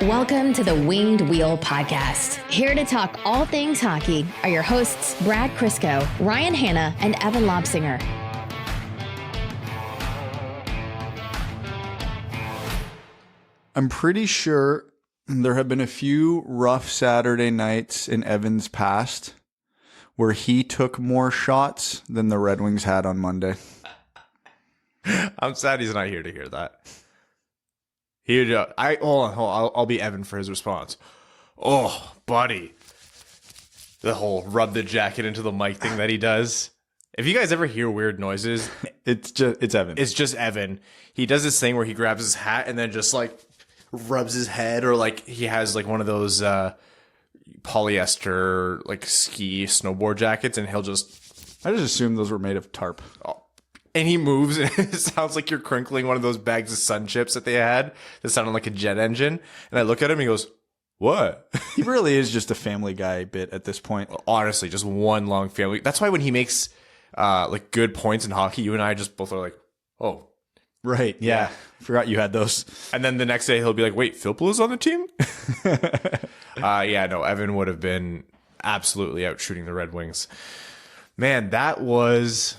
Welcome to the Winged Wheel Podcast. Here to talk all things hockey are your hosts, Brad Crisco, Ryan Hanna, and Evan Lobsinger. I'm pretty sure there have been a few rough Saturday nights in Evan's past where he took more shots than the Red Wings had on Monday. I'm sad he's not here to hear that. Hold on. I'll be Evan for his response. Oh, buddy. The whole rub the jacket into the mic thing that he does. If you guys ever hear weird noises, it's Evan. It's just Evan. He does this thing where he grabs his hat and then just like rubs his head, or like he has like one of those polyester like ski snowboard jackets, and he'll just. I just assumed those were made of tarp. And he moves, and it sounds like you're crinkling one of those bags of sun chips that they had that sounded like a jet engine. And I look at him, and he goes, "What?" He really is just a Family Guy bit at this point. Honestly, just one long family. That's why when he makes like good points in hockey, you and I just both are like, "Oh, right, yeah. Forgot you had those." And then the next day he'll be like, "Wait, Philpo's on the team?" Evan would have been absolutely out shooting the Red Wings. Man, that was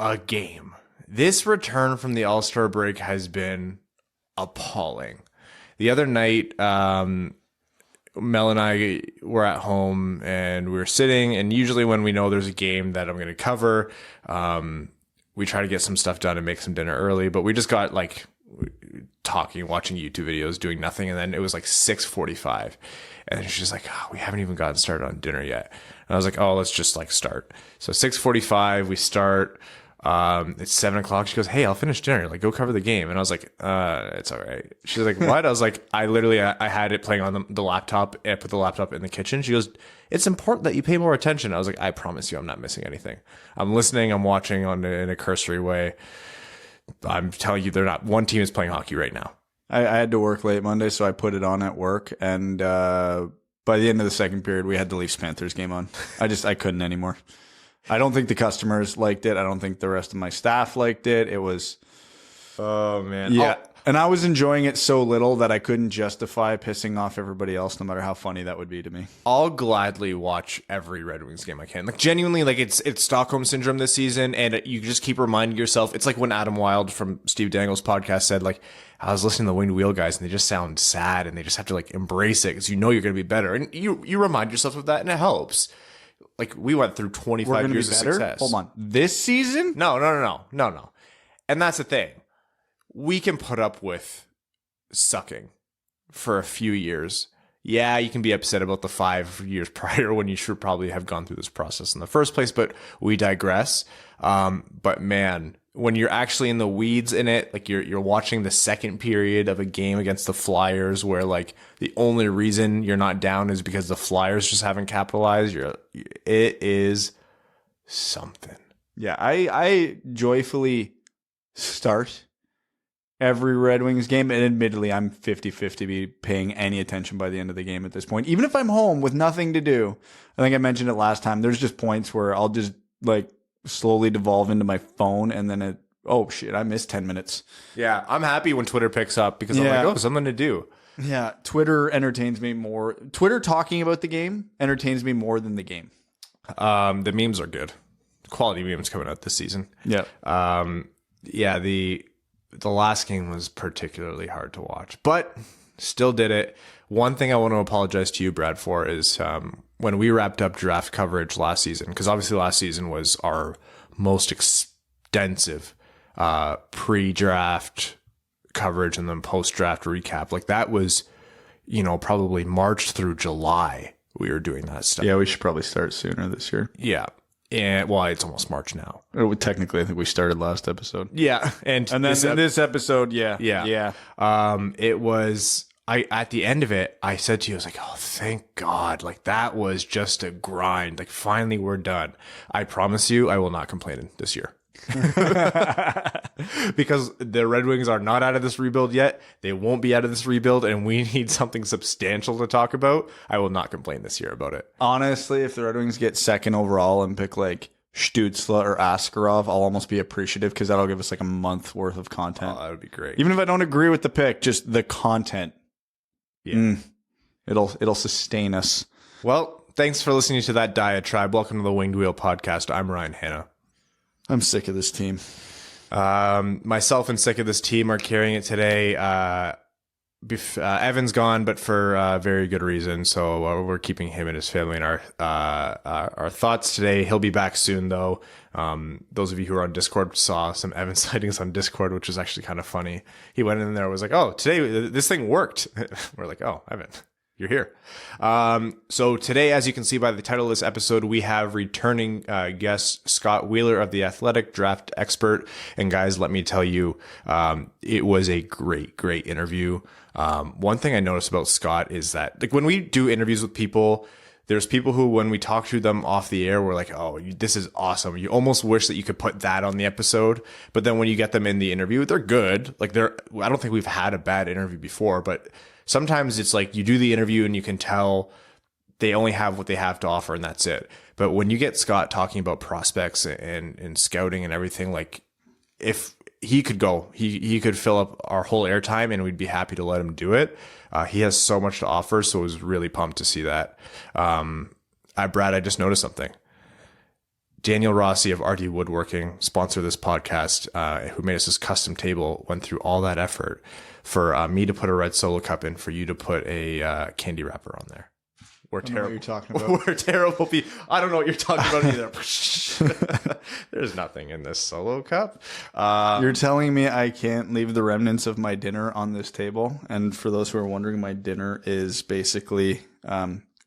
a game. This return from the All-Star break has been appalling. The other night, Mel and I were at home and we were sitting, and usually when we know there's a game that I'm going to cover, we try to get some stuff done and make some dinner early, but we just got like talking, watching YouTube videos, doing nothing, and then it was like 6:45, and she's like, "Oh, we haven't even gotten started on dinner yet." And I was like, "Oh, let's just like start." So 6:45, we start. It's 7 o'clock. She goes, "Hey, I'll finish dinner. Like, go cover the game." And I was like, "It's all right." She's like, "What?" I was like, I had it playing on the laptop. I put the laptop in the kitchen. She goes, "It's important that you pay more attention." I was like, "I promise you, I'm not missing anything. I'm listening. I'm watching in a cursory way. I'm telling you, one team is playing hockey right now." I had to work late Monday, so I put it on at work. And by the end of the second period, we had the Leafs-Panthers game on. I couldn't anymore. I don't think the customers liked it. I don't think the rest of my staff liked it. It was... Oh, man. Yeah. And I was enjoying it so little that I couldn't justify pissing off everybody else, no matter how funny that would be to me. I'll gladly watch every Red Wings game I can. Like, genuinely, like it's Stockholm Syndrome this season, and you just keep reminding yourself. It's like when Adam Wilde from Steve Dangle's podcast said, like, I was listening to the Winged Wheel guys, and they just sound sad, and they just have to, like, embrace it, because you know you're going to be better. And you remind yourself of that, and it helps. Like, we went through 25 years of success. Hold on. This season? No. And that's the thing. We can put up with sucking for a few years. Yeah, you can be upset about the 5 years prior when you should probably have gone through this process in the first place, but we digress. But man, when you're actually in the weeds in it, like you're watching the second period of a game against the Flyers where like the only reason you're not down is because the Flyers just haven't capitalized, it is something. Yeah, I joyfully start every Red Wings game, and admittedly, I'm 50-50 be paying any attention by the end of the game at this point. Even if I'm home with nothing to do, I think I mentioned it last time, there's just points where I'll just like slowly devolve into my phone, and then oh shit, I missed 10 minutes. Yeah, I'm happy when Twitter picks up because I'm like, oh, something to do. Yeah, Twitter entertains me more. Twitter talking about the game entertains me more than the game. The memes are good. Quality memes coming out this season. Yeah. The last game was particularly hard to watch, but still did it. One thing I want to apologize to you, Brad, for is when we wrapped up draft coverage last season, because obviously last season was our most extensive pre-draft coverage and then post-draft recap. Like that was, probably March through July we were doing that stuff. Yeah, we should probably start sooner this year. Yeah. And well, it's almost March now. Technically, I think we started last episode. Yeah, and then this episode, yeah. It was. At the end of it, I said to you, I was like, "Oh, thank God!" Like that was just a grind. Like finally, we're done. I promise you, I will not complain this year. Because the Red Wings are not out of this rebuild yet. They won't be out of this rebuild, and we need something substantial to talk about. I will not complain this year about it. Honestly, if the Red Wings get second overall and pick like Stützle or Askarov, I'll almost be appreciative because that'll give us like a month worth of content. Oh, that would be great. Even if I don't agree with the pick, just the content Yeah. It'll sustain us. Well, thanks for listening to that diatribe. Welcome to the Winged Wheel podcast. I'm Ryan Hanna. I'm sick of this team. Myself and sick of this team are carrying it today. Evan's gone, but for very good reason. So we're keeping him and his family in our thoughts today. He'll be back soon, though. Those of you who are on Discord saw some Evan sightings on Discord, which was actually kind of funny. He went in there and was like, "Oh, today this thing worked." We're like, "Oh, Evan, you're here." So today, as you can see by the title of this episode, we have returning guest Scott Wheeler of The Athletic, draft expert. And guys, let me tell you, it was a great interview. One thing I noticed about Scott is that, like, when we do interviews with people, there's people who, when we talk to them off the air, we're like, "Oh, this is awesome." You almost wish that you could put that on the episode. But then when you get them in the interview, they're good. Like, I don't think we've had a bad interview before, but sometimes it's like you do the interview and you can tell they only have what they have to offer and that's it. But when you get Scott talking about prospects and scouting and everything, like, if he could go, he could fill up our whole airtime and we'd be happy to let him do it. He has so much to offer, so I was really pumped to see that. Brad, I just noticed something. Daniel Rossi of RD Woodworking, sponsor of this podcast, who made us this custom table, went through all that effort for me to put a red Solo cup in, for you to put a candy wrapper on there. We're terrible. What you're talking about. We're terrible people. I don't know what you're talking about either. There's nothing in this Solo cup. You're telling me I can't leave the remnants of my dinner on this table? And for those who are wondering, my dinner is basically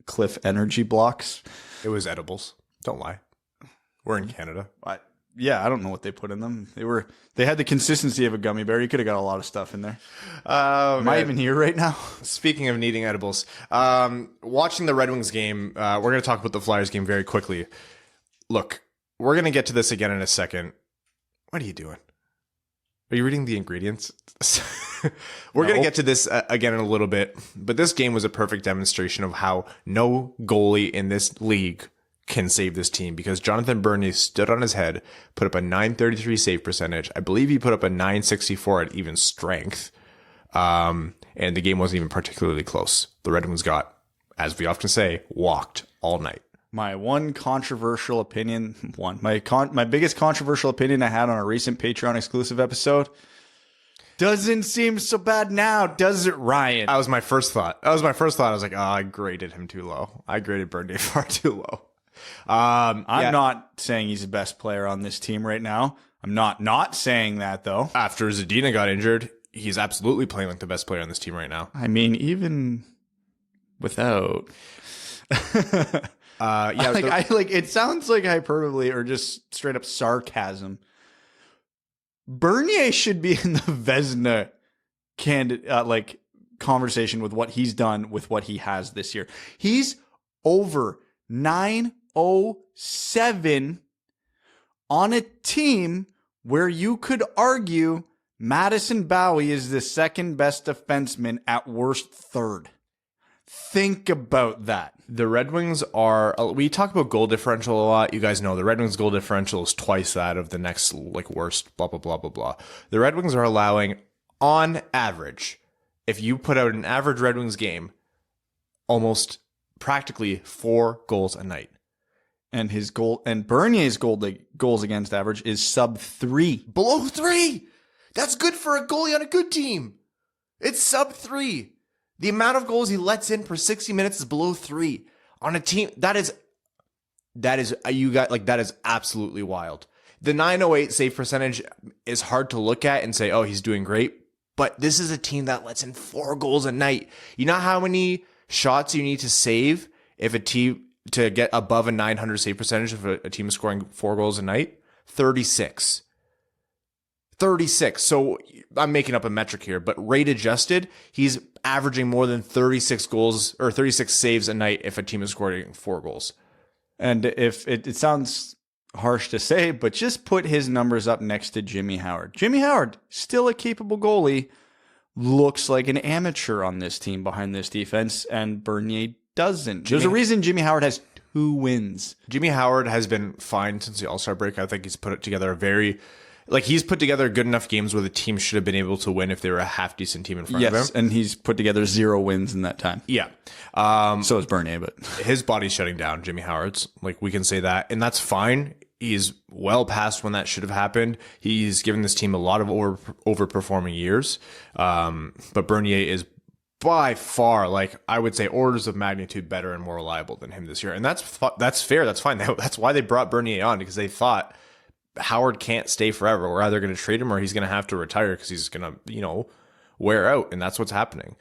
Cliff Energy blocks. It was edibles. Don't lie. We're in Canada. I don't know what they put in them. They had the consistency of a gummy bear. You could have got a lot of stuff in there. Am I even here right now? Speaking of needing edibles, watching the Red Wings game, we're going to talk about the Flyers game very quickly. Look, we're going to get to this again in a second. What are you doing? Are you reading the ingredients? We're going to get to this again in a little bit, but this game was a perfect demonstration of how no goalie in this league can save this team, because Jonathan Bernier stood on his head, put up a .933 save percentage. I believe he put up a .964 at even strength. And the game wasn't even particularly close. The Red Wings got, as we often say, walked all night. My one controversial opinion, my biggest controversial opinion I had on a recent Patreon exclusive episode, doesn't seem so bad now, does it, Ryan? That was my first thought. I was like, oh, I graded him too low. I graded Bernier far too low. I'm not saying he's the best player on this team right now. I'm not saying that, though. After Zadina got injured, he's absolutely playing like the best player on this team right now. I mean, even without. It sounds like hyperbole or just straight up sarcasm. Bernier should be in the Vezina conversation with what he's done with what he has this year. He's over 907 on a team where you could argue Madison Bowie is the second best defenseman, at worst third. Think about that. The Red Wings we talk about goal differential a lot. You guys know the Red Wings goal differential is twice that of the next worst, blah, blah, blah, blah, blah. The Red Wings are allowing, on average, if you put out an average Red Wings game, almost practically 4 goals a night. And Bernier's goals against average is sub 3. Below 3. That's good for a goalie on a good team. It's sub 3. The amount of goals he lets in per 60 minutes is below 3 on a team. That is absolutely wild. The 908 save percentage is hard to look at and say, oh, he's doing great. But this is a team that lets in 4 goals a night. You know how many shots you need to save if a team to get above a 900 save percentage if a team is scoring 4 goals a night? 36. 36. So I'm making up a metric here, but rate adjusted, he's averaging more than 36 goals or 36 saves a night if a team is scoring 4 goals. And if it sounds harsh to say, but just put his numbers up next to Jimmy Howard. Jimmy Howard, still a capable goalie, looks like an amateur on this team behind this defense, and Bernier doesn't. There's a reason Jimmy Howard has 2 wins. Jimmy Howard has been fine since the All-Star break. I think he's put it together a very like he's put together good enough games where the team should have been able to win if they were a half decent team in front of him. Yes, and he's put together 0 wins in that time. Yeah. So is Bernier, but His body's shutting down, Jimmy Howard's. Like, we can say that, and that's fine. He's well past when that should have happened. He's given this team a lot of overperforming years. But Bernier is by far, like, I would say orders of magnitude better and more reliable than him this year. And that's fair. That's fine. That's why they brought Bernier on, because they thought Howard can't stay forever. We're either going to trade him or he's going to have to retire because he's going to, wear out. And that's what's happening.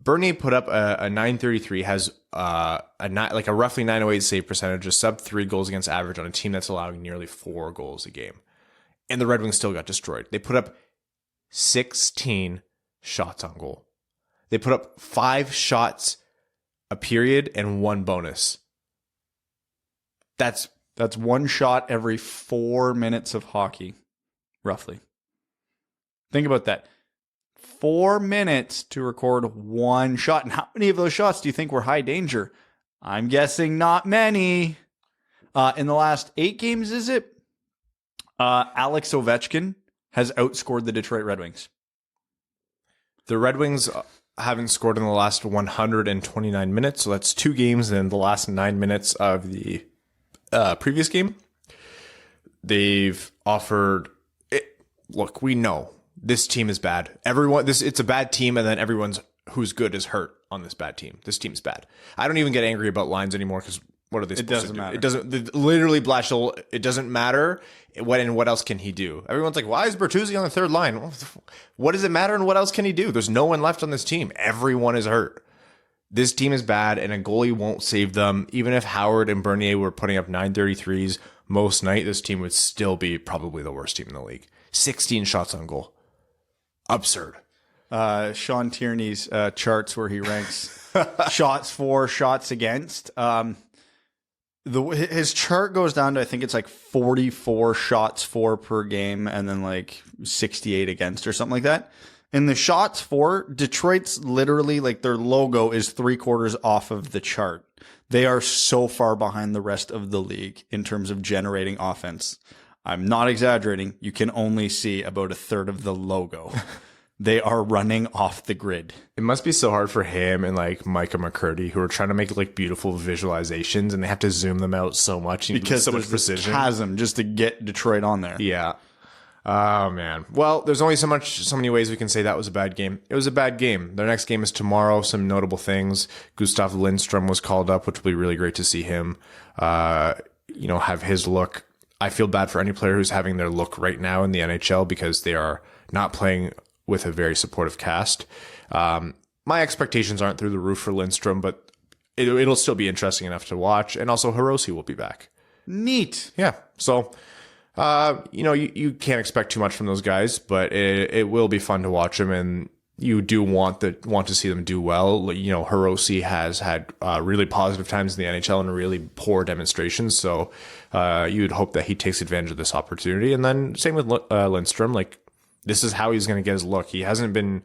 Bernier put up a 933, has a roughly 908 save percentage, a sub 3 goals against average on a team that's allowing nearly 4 goals a game. And the Red Wings still got destroyed. They put up 16 shots on goal. They put up 5 shots a period and 1 bonus. That's 1 shot every 4 minutes of hockey, roughly. Think about that. 4 minutes to record 1 shot. And how many of those shots do you think were high danger? I'm guessing not many. In the last 8 games, is it? Alex Ovechkin has outscored the Detroit Red Wings. The Red Wings, having scored in the last 129 minutes, so that's 2 games in the last 9 minutes of the previous game. They've offered it. Look, we know this team is bad. It's a bad team, and then everyone's who's good is hurt on this bad team. This team's bad. I don't even get angry about lines anymore because what are they supposed to do? Matter. It doesn't. Literally, Blashill. It doesn't matter. What else can he do? Everyone's like, why is Bertuzzi on the third line? What does it matter, and what else can he do? There's no one left on this team. Everyone is hurt. This team is bad, and a goalie won't save them. Even if Howard and Bernier were putting up 933s most night, this team would still be probably the worst team in the league. 16 shots on goal. Absurd. Sean Tierney's charts where he ranks shots for, shots against. His chart goes down to, I think it's like 44 shots for per game and then like 68 against or something like that. In the shots for, Detroit's literally like their logo is 3/4 off of the chart. They are so far behind the rest of the league in terms of generating offense. I'm not exaggerating. You can only see about 1/3 of the logo. They are running off the grid. It must be so hard for him and like Micah McCurdy, who are trying to make like beautiful visualizations, and they have to zoom them out so much because so much there's precision. This chasm just to get Detroit on there. Yeah. Oh man. Well, there's only so many ways we can say that was a bad game. It was a bad game. Their next game is tomorrow. Some notable things. Gustav Lindstrom was called up, which will be really great to see him. Have his look. I feel bad for any player who's having their look right now in the NHL because they are not playing with a very supportive cast. My expectations aren't through the roof for Lindstrom, but it'll still be interesting enough to watch. And also Rossi will be back. Neat. Yeah. So, you can't expect too much from those guys, but it will be fun to watch them. And you do want to see them do well. Rossi has had really positive times in the NHL and really poor demonstrations. So you'd hope that he takes advantage of this opportunity. And then same with Lindstrom. Like, this is how he's going to get his look. He hasn't been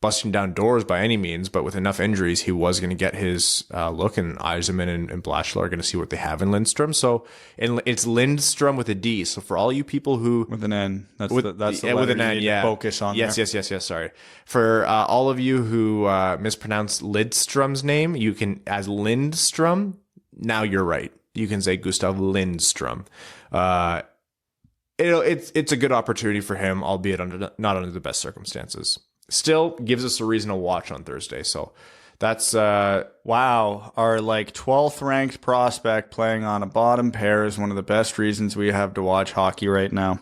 busting down doors by any means, but with enough injuries, he was going to get his look, and Eisenman and Blashill are going to see what they have in Lindstrom. So, and it's Lindstrom with a D. So for all you people who with an N, that's the with letter an N, you need to focus on. Yes. Sorry for all of you who mispronounce Lidstrom's name. You can as Lindstrom. Now you're right. You can say Gustav Lindstrom. It's a good opportunity for him, albeit not under the best circumstances. Still gives us a reason to watch on Thursday. So that's wow. Our 12th ranked prospect playing on a bottom pair is one of the best reasons we have to watch hockey right now.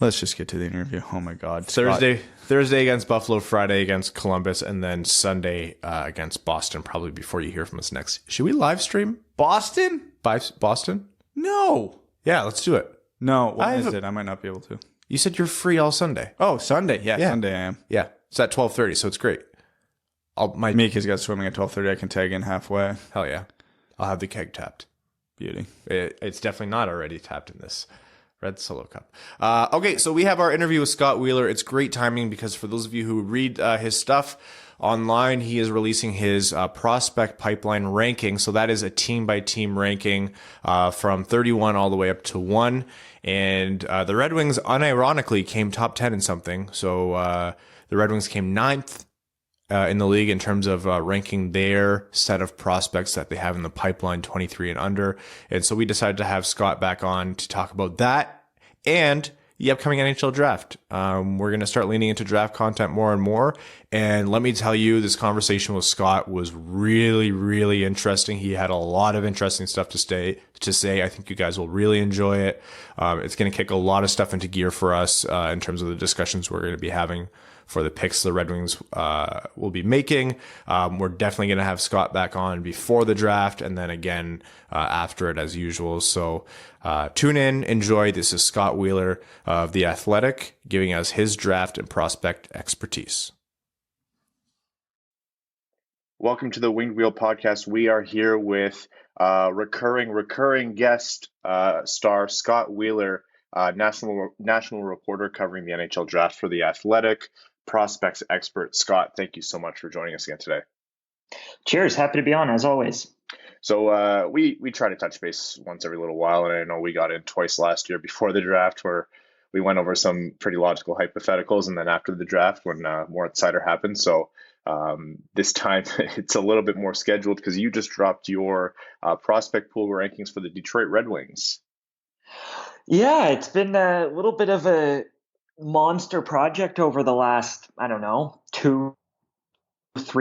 Let's just get to the interview. Oh my God. Thursday against Buffalo, Friday against Columbus, and then Sunday against Boston, probably before you hear from us next. Should we live stream Boston? Boston? No. Yeah, let's do it. No. What is it? I might not be able to. You said you're free all Sunday. Oh, Sunday. Yeah. Sunday I am. Yeah. It's at 12:30, so it's great. Mika's got swimming at 12:30. I can tag in halfway. Hell yeah. I'll have the keg tapped. Beauty. It's definitely not already tapped in this Red Solo Cup. Okay, so we have our interview with Scott Wheeler. It's great timing because for those of you who read his stuff online, he is releasing his prospect pipeline ranking. So that is a team-by-team ranking from 31 all the way up to 1. And the Red Wings, unironically, came top 10 in something. So the Red Wings came 9th in the league in terms of ranking their set of prospects that they have in the pipeline, 23 and under. And so we decided to have Scott back on to talk about that and the upcoming NHL draft. We're going to start leaning into draft content more and more. And let me tell you, this conversation with Scott was really, really interesting. He had a lot of interesting stuff to say. I think you guys will really enjoy it. It's going to kick a lot of stuff into gear for us in terms of the discussions we're going to be having for the picks the Red Wings will be making. We're definitely going to have Scott back on before the draft and then again after it as usual. So tune in, enjoy. This is Scott Wheeler of The Athletic giving us his draft and prospect expertise. Welcome to the Winged Wheel podcast. We are here with recurring guest star Scott Wheeler, national reporter covering the NHL draft for The Athletic, prospects expert. Scott, thank you so much for joining us again today. Cheers. Happy to be on, as always. So we try to touch base once every little while, and I know we got in twice last year before the draft where we went over some pretty logical hypotheticals, and then after the draft when more Insider happened. So this time it's a little bit more scheduled because you just dropped your prospect pool rankings for the Detroit Red Wings. Yeah, it's been a little bit of a monster project over the last, 2-3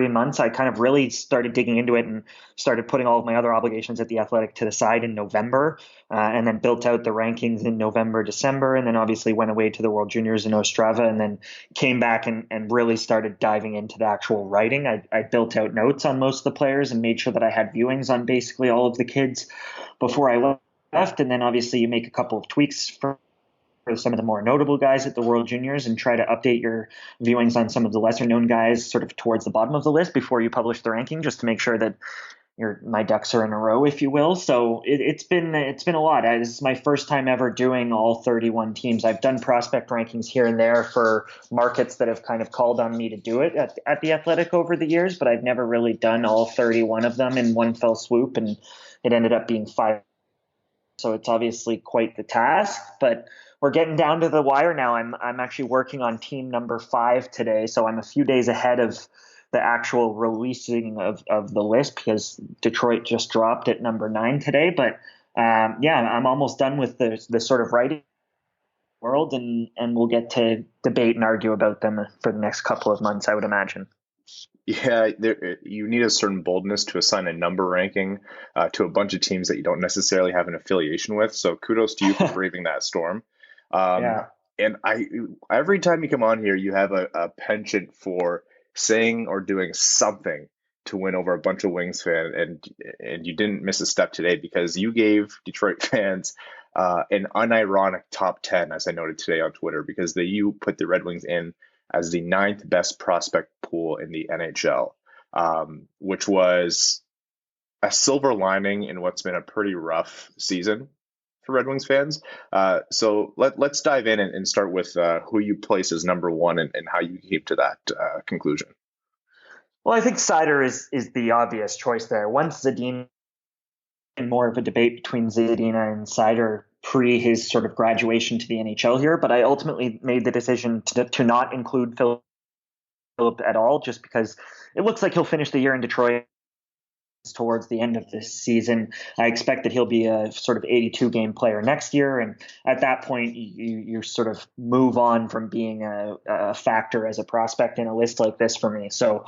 months. I kind of really started digging into it and started putting all of my other obligations at The Athletic to the side in November, and then built out the rankings in November, December, and then obviously went away to the World Juniors in Ostrava, and then came back and really started diving into the actual writing. I built out notes on most of the players and made sure that I had viewings on basically all of the kids before I left. And then obviously you make a couple of tweaks for some of the more notable guys at the World Juniors and try to update your viewings on some of the lesser known guys sort of towards the bottom of the list before you publish the ranking, just to make sure that my ducks are in a row, if you will. So it's been a lot. This is my first time ever doing all 31 teams. I've done prospect rankings here and there for markets that have kind of called on me to do it at The Athletic over the years, but I've never really done all 31 of them in one fell swoop, and it ended up being 5. So it's obviously quite the task, but we're getting down to the wire now. I'm actually working on team number 5 today, so I'm a few days ahead of the actual releasing of the list because Detroit just dropped at number 9 today. But I'm almost done with the sort of writing world, and we'll get to debate and argue about them for the next couple of months, I would imagine. Yeah, you need a certain boldness to assign a number ranking to a bunch of teams that you don't necessarily have an affiliation with. So kudos to you for braving that storm. Yeah. And every time you come on here, you have a penchant for saying or doing something to win over a bunch of Wings fans, and you didn't miss a step today because you gave Detroit fans an unironic top 10, as I noted today on Twitter, because you put the Red Wings in as the 9th best prospect pool in the NHL, which was a silver lining in what's been a pretty rough season for Red Wings fans. So let's dive in and start with who you place as number 1 and how you came to that conclusion. Well, I think Seider is the obvious choice there. Once Zadina, and more of a debate between Zadina and Seider pre his sort of graduation to the NHL here, but I ultimately made the decision to not include Philip at all, just because it looks like he'll finish the year in Detroit towards the end of this season. I expect that he'll be a sort of 82-game player next year, and at that point you sort of move on from being a factor as a prospect in a list like this for me. So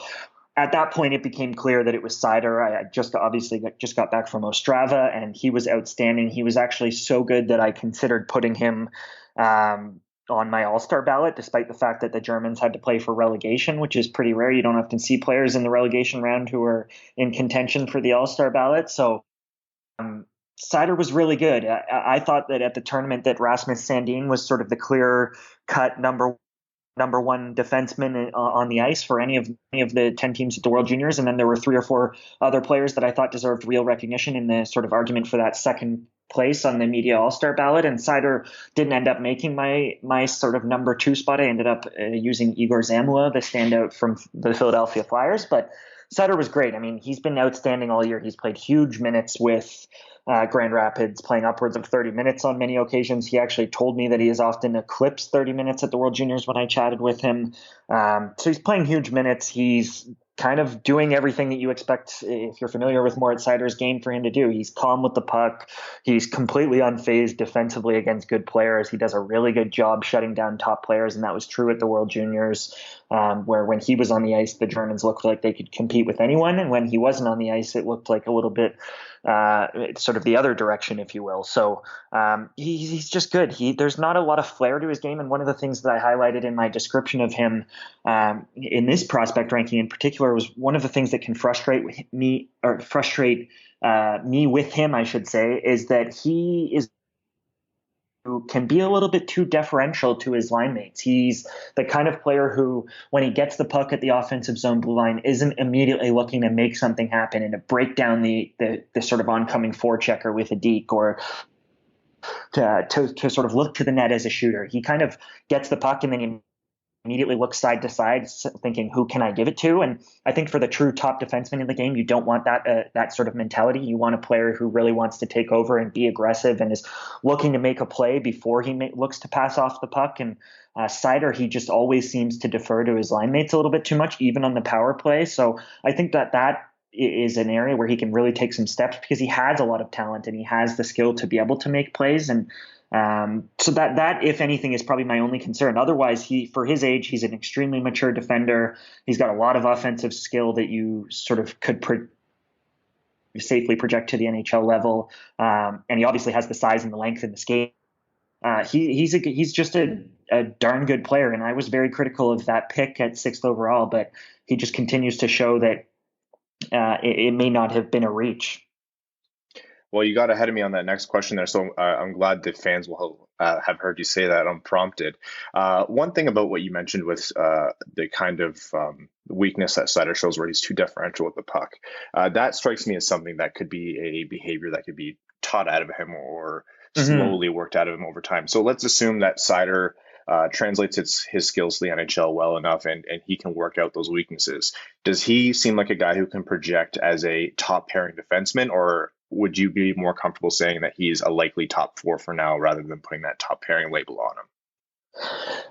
at that point, it became clear that it was Seider. I just got back from Ostrava, and he was outstanding. He was actually so good that I considered putting him on my All-Star ballot, despite the fact that the Germans had to play for relegation, which is pretty rare. You don't often see players in the relegation round who are in contention for the All-Star ballot. So Seider was really good. I thought that at the tournament that Rasmus Sandin was sort of the clear-cut number number one defenseman on the ice for any of the 10 teams at the World Juniors. And then there were 3 or 4 other players that I thought deserved real recognition in the sort of argument for that second place on the media all-star ballot. And Seider didn't end up making my sort of number 2 spot. I ended up using Igor Zamula, the standout from the Philadelphia Flyers. But Seider was great. I mean, he's been outstanding all year. He's played huge minutes with Grand Rapids, playing upwards of 30 minutes on many occasions. He actually told me that he has often eclipsed 30 minutes at the World Juniors when I chatted with him. So he's playing huge minutes. He's kind of doing everything that you expect, if you're familiar with Moritz Seider's game, for him to do. He's calm with the puck. He's completely unfazed defensively against good players. He does a really good job shutting down top players, and that was true at the World Juniors, where when he was on the ice, the Germans looked like they could compete with anyone, and when he wasn't on the ice, it looked like a little bit sort of the other direction, if you will. So he's just good. There's not a lot of flair to his game, and one of the things that I highlighted in my description of him in this prospect ranking in particular was one of the things that can frustrate me with him, I should say, is that he can be a little bit too deferential to his line mates. He's the kind of player who, when he gets the puck at the offensive zone blue line, isn't immediately looking to make something happen and to break down the sort of oncoming forechecker with a deke, or to sort of look to the net as a shooter. He kind of gets the puck and then he immediately looks side to side, thinking, who can I give it to? And I think for the true top defenseman in the game, you don't want that sort of mentality. You want a player who really wants to take over and be aggressive and is looking to make a play before he looks to pass off the puck. And Seider, he just always seems to defer to his line mates a little bit too much, even on the power play. So I think that is an area where he can really take some steps, because he has a lot of talent and he has the skill to be able to make plays. And so that, if anything, is probably my only concern. Otherwise, for his age, he's an extremely mature defender. He's got a lot of offensive skill that you sort of could safely project to the NHL level. And he obviously has the size and the length and the skate. He's just a darn good player. And I was very critical of that pick at 6th overall, but he just continues to show that it may not have been a reach. Well, you got ahead of me on that next question there, so I'm glad the fans will have heard you say that unprompted. One thing about what you mentioned with the kind of weakness that Seider shows, where he's too deferential with the puck, that strikes me as something that could be a behavior that could be taught out of him or slowly worked out of him over time. So let's assume that Seider translates his skills to the NHL well enough, and he can work out those weaknesses. Does he seem like a guy who can project as a top pairing defenseman, or would you be more comfortable saying that he's a likely top 4 for now, rather than putting that top pairing label on him?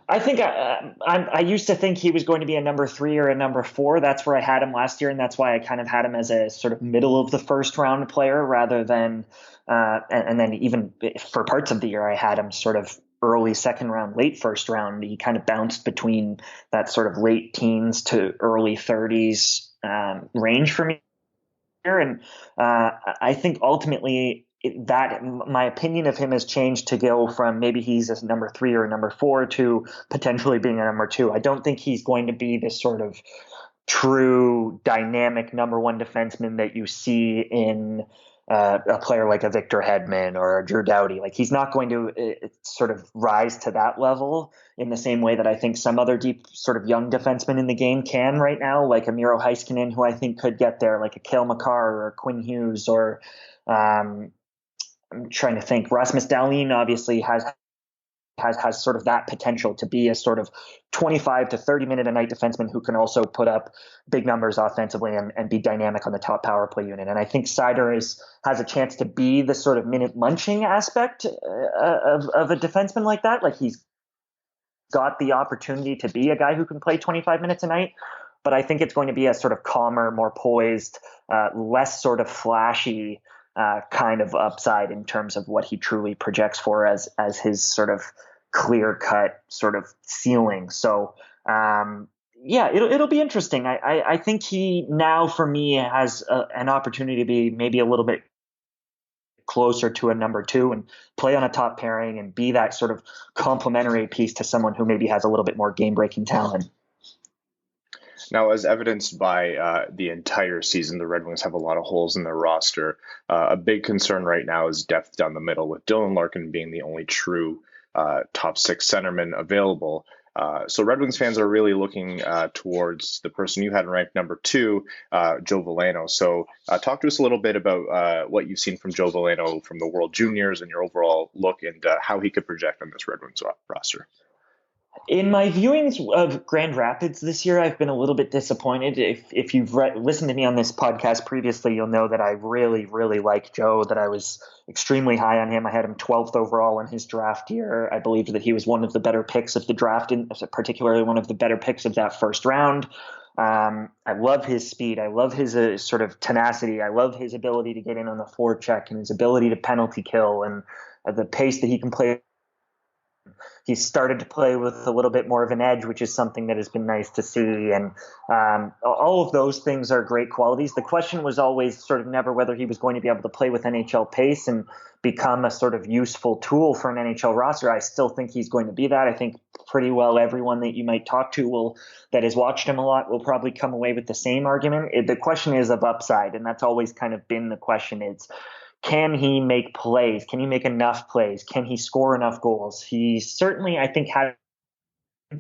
I think I used to think he was going to be a number 3 or a number 4. That's where I had him last year, and that's why I kind of had him as a sort of middle of the first round player, rather than and then even for parts of the year I had him sort of early second round, late first round. He kind of bounced between that sort of late teens to early 30s range for me. And I think ultimately that my opinion of him has changed to go from maybe he's a number 3 or a number 4 to potentially being a number 2. I don't think he's going to be this sort of true dynamic number 1 defenseman that you see in a player like a Victor Hedman or a Drew Doughty. Like, he's not going to sort of rise to that level in the same way that I think some other deep sort of young defensemen in the game can right now, like a Miro Heiskanen, who I think could get there, like a Cale Makar or a Quinn Hughes, or I'm trying to think, Rasmus Dahlin obviously has sort of that potential to be a sort of 25 to 30 minute a night defenseman who can also put up big numbers offensively and be dynamic on the top power play unit. And I think Seider has a chance to be the sort of minute munching aspect of a defenseman like that. Like, he's got the opportunity to be a guy who can play 25 minutes a night, but I think it's going to be a sort of calmer, more poised, less sort of flashy kind of upside in terms of what he truly projects for as his sort of clear cut sort of ceiling. So yeah, it'll be interesting. I think he now for me has an opportunity to be maybe a little bit closer to a number 2 and play on a top pairing and be that sort of complementary piece to someone who maybe has a little bit more game breaking talent. Now, as evidenced by the entire season, the Red Wings have a lot of holes in their roster. A big concern right now is depth down the middle, with Dylan Larkin being the only true top 6 centerman available. So Red Wings fans are really looking towards the person you had ranked number 2, Joe Vilano. So talk to us a little bit about what you've seen from Joe Vilano from the World Juniors and your overall look and how he could project on this Red Wings roster. In my viewings of Grand Rapids this year, I've been a little bit disappointed. If you've listened to me on this podcast previously, you'll know that I really, really like Joe, that I was extremely high on him. I had him 12th overall in his draft year. I believed that he was one of the better picks of the draft, and particularly one of the better picks of that first round. I love his speed. I love his sort of tenacity. I love his ability to get in on the forecheck and his ability to penalty kill and the pace that he can play. He's started to play with a little bit more of an edge, which is something that has been nice to see. And all of those things are great qualities. The question was always sort of never whether he was going to be able to play with NHL pace and become a sort of useful tool for an NHL roster. I still think he's going to be that. I think pretty well everyone that you might talk to that has watched him a lot will probably come away with the same argument. The question is of upside, and that's always kind of been the question. It's, can he make plays? Can he make enough plays? Can he score enough goals? He certainly, I think, has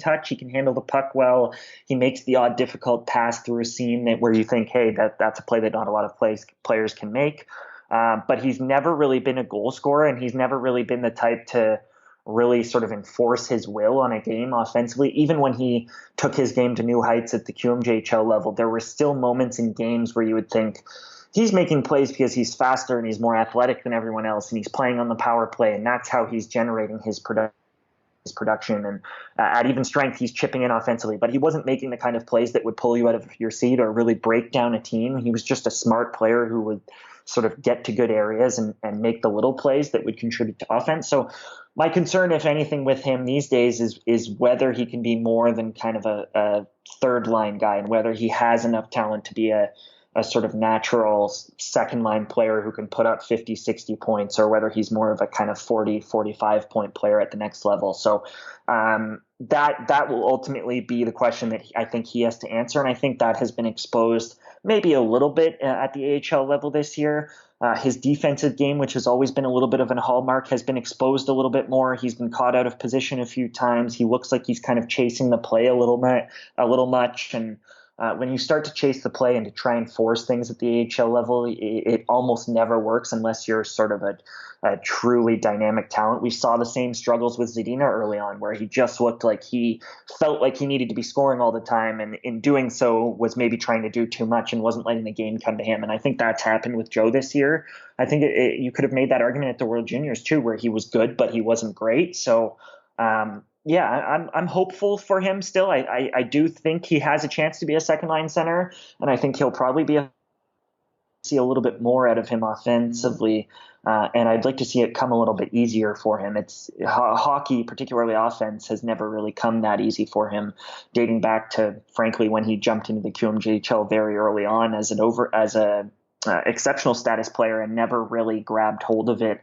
touch. He can handle the puck well. He makes the odd difficult pass through a seam where you think, hey, that's a play that not a lot of players can make. But he's never really been a goal scorer, and he's never really been the type to really sort of enforce his will on a game offensively. Even when he took his game to new heights at the QMJHL level, there were still moments in games where you would think, he's making plays because he's faster and he's more athletic than everyone else, and he's playing on the power play, and that's how he's generating his production. And at even strength, he's chipping in offensively. But he wasn't making the kind of plays that would pull you out of your seat or really break down a team. He was just a smart player who would sort of get to good areas and make the little plays that would contribute to offense. So my concern, if anything, with him these days is whether he can be more than kind of a third line guy, and whether he has enough talent to be a sort of natural second line player who can put up 50, 60 points, or whether he's more of a kind of 40, 45 point player at the next level. So that will ultimately be the question that I think he has to answer. And I think that has been exposed maybe a little bit at the AHL level this year. His defensive game, which has always been a little bit of a hallmark, has been exposed a little bit more. He's been caught out of position a few times. He looks like he's kind of chasing the play a little much. And when you start to chase the play and to try and force things at the AHL level, it almost never works unless you're sort of a truly dynamic talent. We saw the same struggles with Zadina early on, where he just looked like he felt like he needed to be scoring all the time, and in doing so was maybe trying to do too much and wasn't letting the game come to him. And I think that's happened with Joe this year. I think you could have made that argument at the World Juniors too, where he was good, but he wasn't great. So yeah, I'm hopeful for him still. I do think he has a chance to be a second line center, and I think he'll probably see a little bit more out of him offensively, and I'd like to see it come a little bit easier for him. It's hockey, particularly offense, has never really come that easy for him, dating back to frankly when he jumped into the QMJHL very early on as a exceptional status player and never really grabbed hold of it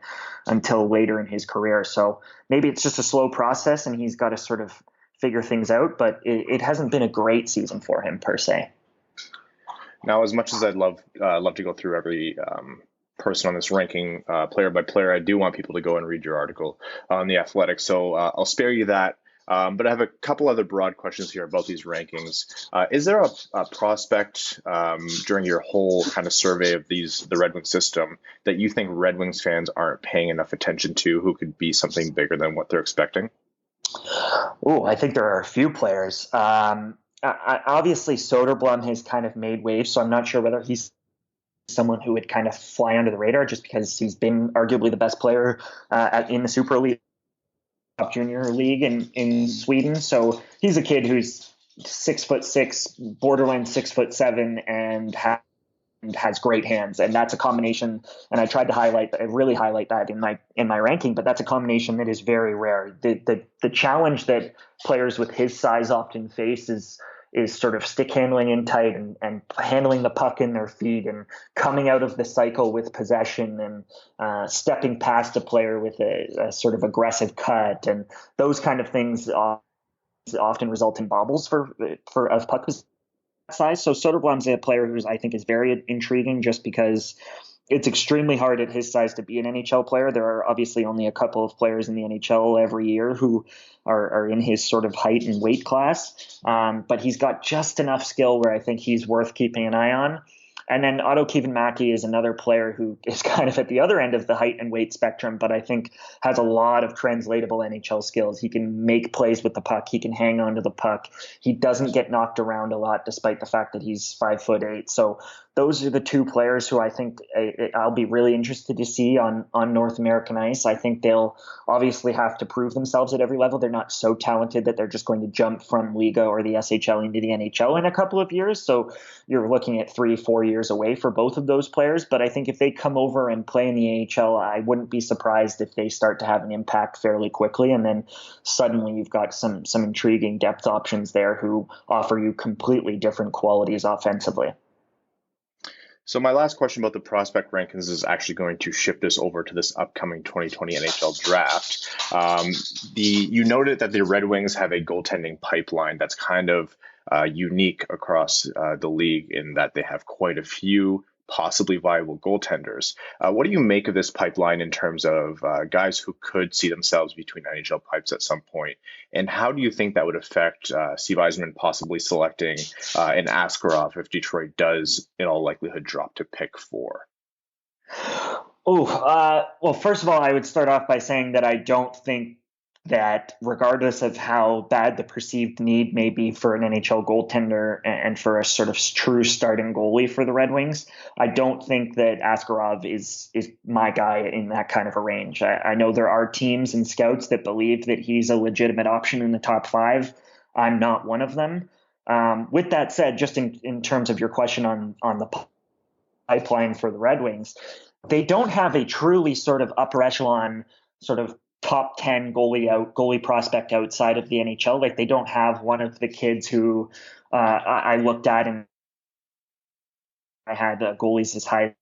until later in his career. So maybe it's just a slow process and he's got to sort of figure things out, but it hasn't been a great season for him per se. Now, as much as I'd love to go through every person on this ranking player by player, I do want people to go and read your article on The Athletic. So I'll spare you that. But I have a couple other broad questions here about these rankings. Is there a prospect during your whole kind of survey of the Red Wings system that you think Red Wings fans aren't paying enough attention to, who could be something bigger than what they're expecting? Oh, I think there are a few players. Obviously, Soderblom has kind of made waves, so I'm not sure whether he's someone who would kind of fly under the radar just because he's been arguably the best player in the Super League, junior league in Sweden. So he's a kid who's 6'6", borderline 6'7", and has great hands, and that's a combination. And I tried to really highlight that in my ranking, but that's a combination that is very rare. The challenge that players with his size often face is sort of stick handling in tight and handling the puck in their feet and coming out of the cycle with possession and stepping past a player with a sort of aggressive cut, and those kind of things often result in bobbles of puck size. So Soderblom's a player who I think is very intriguing just because it's extremely hard at his size to be an NHL player. There are obviously only a couple of players in the NHL every year who are in his sort of height and weight class. But he's got just enough skill where I think he's worth keeping an eye on. And then Otto Kivenmäki is another player who is kind of at the other end of the height and weight spectrum, but I think has a lot of translatable NHL skills. He can make plays with the puck. He can hang on to the puck. He doesn't get knocked around a lot, despite the fact that he's 5'8". So those are the two players who I think I'll be really interested to see on North American ice. I think they'll obviously have to prove themselves at every level. They're not so talented that they're just going to jump from Liga or the SHL into the NHL in a couple of years. So you're looking at 3-4 years away for both of those players. But I think if they come over and play in the AHL, I wouldn't be surprised if they start to have an impact fairly quickly. And then suddenly you've got some intriguing depth options there who offer you completely different qualities offensively. So my last question about the prospect rankings is actually going to shift us over to this upcoming 2020 NHL draft. You noted that the Red Wings have a goaltending pipeline that's kind of unique across the league in that they have quite a few possibly viable goaltenders. What do you make of this pipeline in terms of guys who could see themselves between NHL pipes at some point? And how do you think that would affect Steve Yzerman possibly selecting an Askarov if Detroit does, in all likelihood, drop to pick 4? Well, first of all, I would start off by saying that I don't think that regardless of how bad the perceived need may be for an NHL goaltender and for a sort of true starting goalie for the Red Wings, I don't think that Askarov is my guy in that kind of a range. I know there are teams and scouts that believe that he's a legitimate option in the top 5. I'm not one of them. With that said, just in terms of your question on the pipeline for the Red Wings, they don't have a truly sort of upper echelon sort of top 10 goalie prospect outside of the NHL. Like they don't have one of the kids who I looked at and I had goalies as high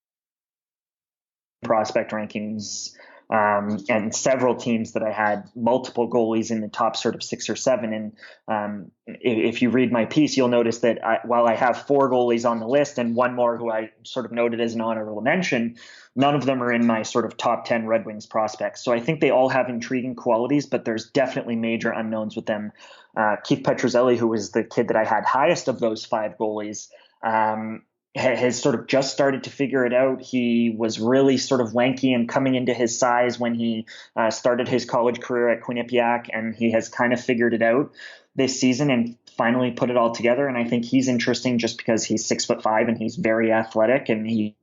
prospect rankings and several teams that I had multiple goalies in the top sort of 6 or 7. And if you read my piece, you'll notice that while I have 4 goalies on the list and one more who I sort of noted as an honorable mention, none of them are in my sort of top 10 Red Wings prospects. So I think they all have intriguing qualities, but there's definitely major unknowns with them. Keith Petrocelli, who was the kid that I had highest of those 5 goalies, has sort of just started to figure it out. He was really sort of lanky and coming into his size when he started his college career at Quinnipiac, and he has kind of figured it out this season and finally put it all together. And I think he's interesting just because he's 6'5" and he's very athletic, and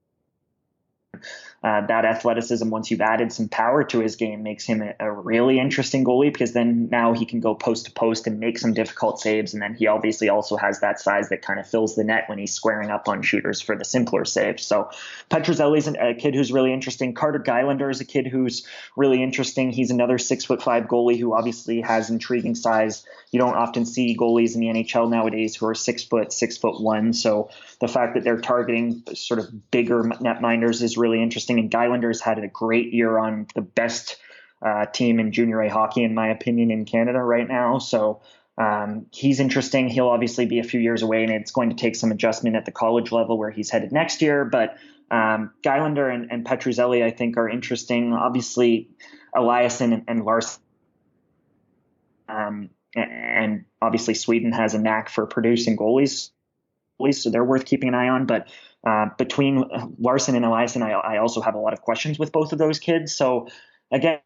that athleticism, once you've added some power to his game, makes him a really interesting goalie, because then now he can go post to post and make some difficult saves. And then he obviously also has that size that kind of fills the net when he's squaring up on shooters for the simpler saves. So Petrocelli's a kid who's really interesting. Karthik Islander is a kid who's really interesting. He's another 6'5" goalie who obviously has intriguing size. You don't often see goalies in the NHL nowadays who are 6 foot, 6'1". So the fact that they're targeting sort of bigger netminders is really interesting. And Guylander's had a great year on the best team in junior A hockey, in my opinion, in Canada right now. So he's interesting. He'll obviously be a few years away, and it's going to take some adjustment at the college level where he's headed next year. But Guylander and Petrocelli, I think, are interesting. Obviously, Eliasson and Larson. And obviously Sweden has a knack for producing goalies, so they're worth keeping an eye on. But between Larson and Eliasson, I also have a lot of questions with both of those kids. So again,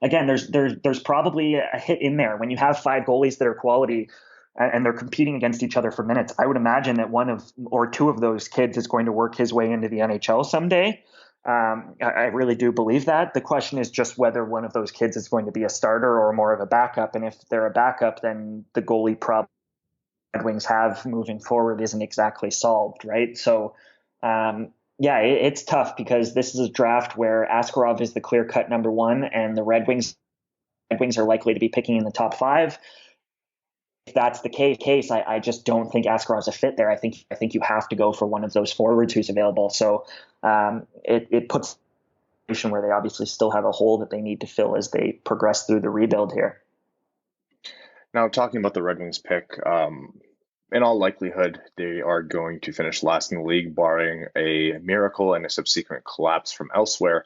there's probably a hit in there when you have 5 goalies that are quality and they're competing against each other for minutes. I would imagine that one of or 2 of those kids is going to work his way into the NHL someday. I really do believe that. The question is just whether one of those kids is going to be a starter or more of a backup. And if they're a backup, then the goalie problem Red Wings have moving forward isn't exactly solved, right? So, it's tough because this is a draft where Askarov is the clear-cut number 1, and the Red Wings are likely to be picking in the top 5. If that's the case, I just don't think Askarov's a fit there. I think you have to go for one of those forwards who's available. So it puts a situation where they obviously still have a hole that they need to fill as they progress through the rebuild here. Now, talking about the Red Wings pick, in all likelihood, they are going to finish last in the league, barring a miracle and a subsequent collapse from elsewhere.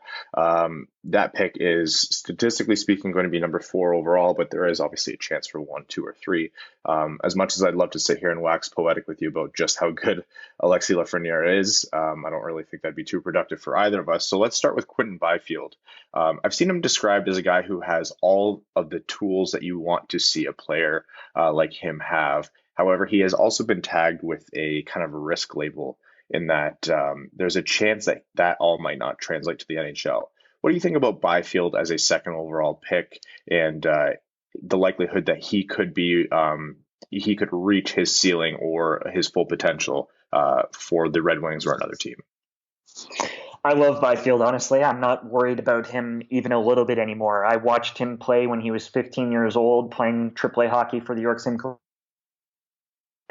That pick is, statistically speaking, going to be number 4 overall, but there is obviously a chance for 1, 2, or 3. As much as I'd love to sit here and wax poetic with you about just how good Alexis Lafreniere is, I don't really think that'd be too productive for either of us. So let's start with Quinton Byfield. I've seen him described as a guy who has all of the tools that you want to see a player like him have. However, he has also been tagged with a kind of risk label in that there's a chance that that all might not translate to the NHL. What do you think about Byfield as a second overall pick and the likelihood that he could reach his ceiling or his full potential for the Red Wings or another team? I love Byfield, honestly. I'm not worried about him even a little bit anymore. I watched him play when he was 15 years old, playing AAA hockey for the York Simcoe,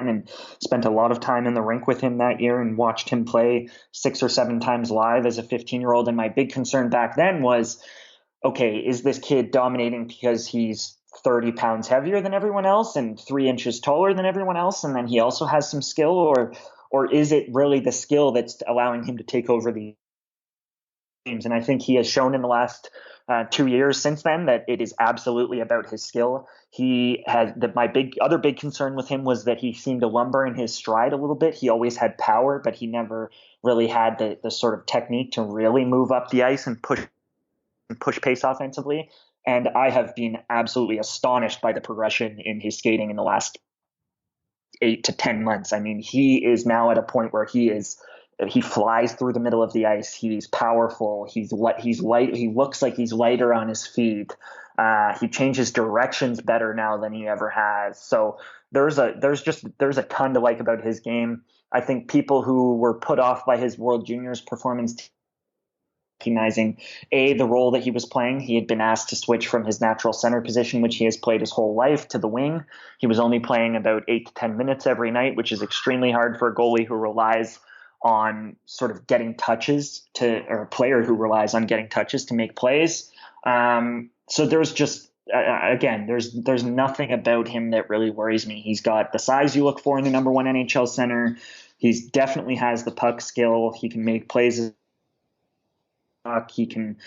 and spent a lot of time in the rink with him that year and watched him play 6 or 7 times live as a 15-year-old. And my big concern back then was, okay, is this kid dominating because he's 30 pounds heavier than everyone else and 3 inches taller than everyone else, and then he also has some skill, or is it really the skill that's allowing him to take over the games? And I think he has shown in the last 2 years since then that it is absolutely about his skill. He has my other big concern with him was that he seemed to lumber in his stride a little bit. He always had power, but he never really had the sort of technique to really move up the ice and push pace offensively. And I have been absolutely astonished by the progression in his skating in the last 8 to 10 months. I mean, he is now at a point where he flies through the middle of the ice. He's powerful. He's light. He looks like he's lighter on his feet. He changes directions better now than he ever has. So there's a ton to like about his game. I think people who were put off by his World Juniors performance, recognizing the role that he was playing. He had been asked to switch from his natural center position, which he has played his whole life, to the wing. He was only playing about 8 to 10 minutes every night, which is extremely hard for a goalie who relies on sort of getting touches or a player who relies on getting touches to make plays. So there's just, again, there's nothing about him that really worries me. He's got the size you look for in the number 1 NHL center. He's definitely has the puck skill. He can make plays. He can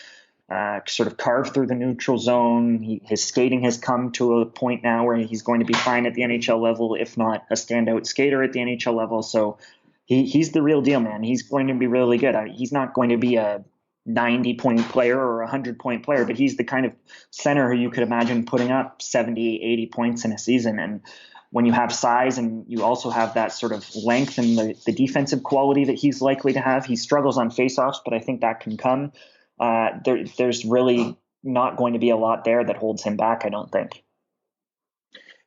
sort of carve through the neutral zone. His skating has come to a point now where he's going to be fine at the NHL level, if not a standout skater at the NHL level. So he's the real deal, man. He's going to be really good. He's not going to be a 90-point player or a 100-point player, but he's the kind of center who you could imagine putting up 70, 80 points in a season. And when you have size and you also have that sort of length and the defensive quality that he's likely to have, he struggles on faceoffs, but I think that can come. There's really not going to be a lot there that holds him back, I don't think.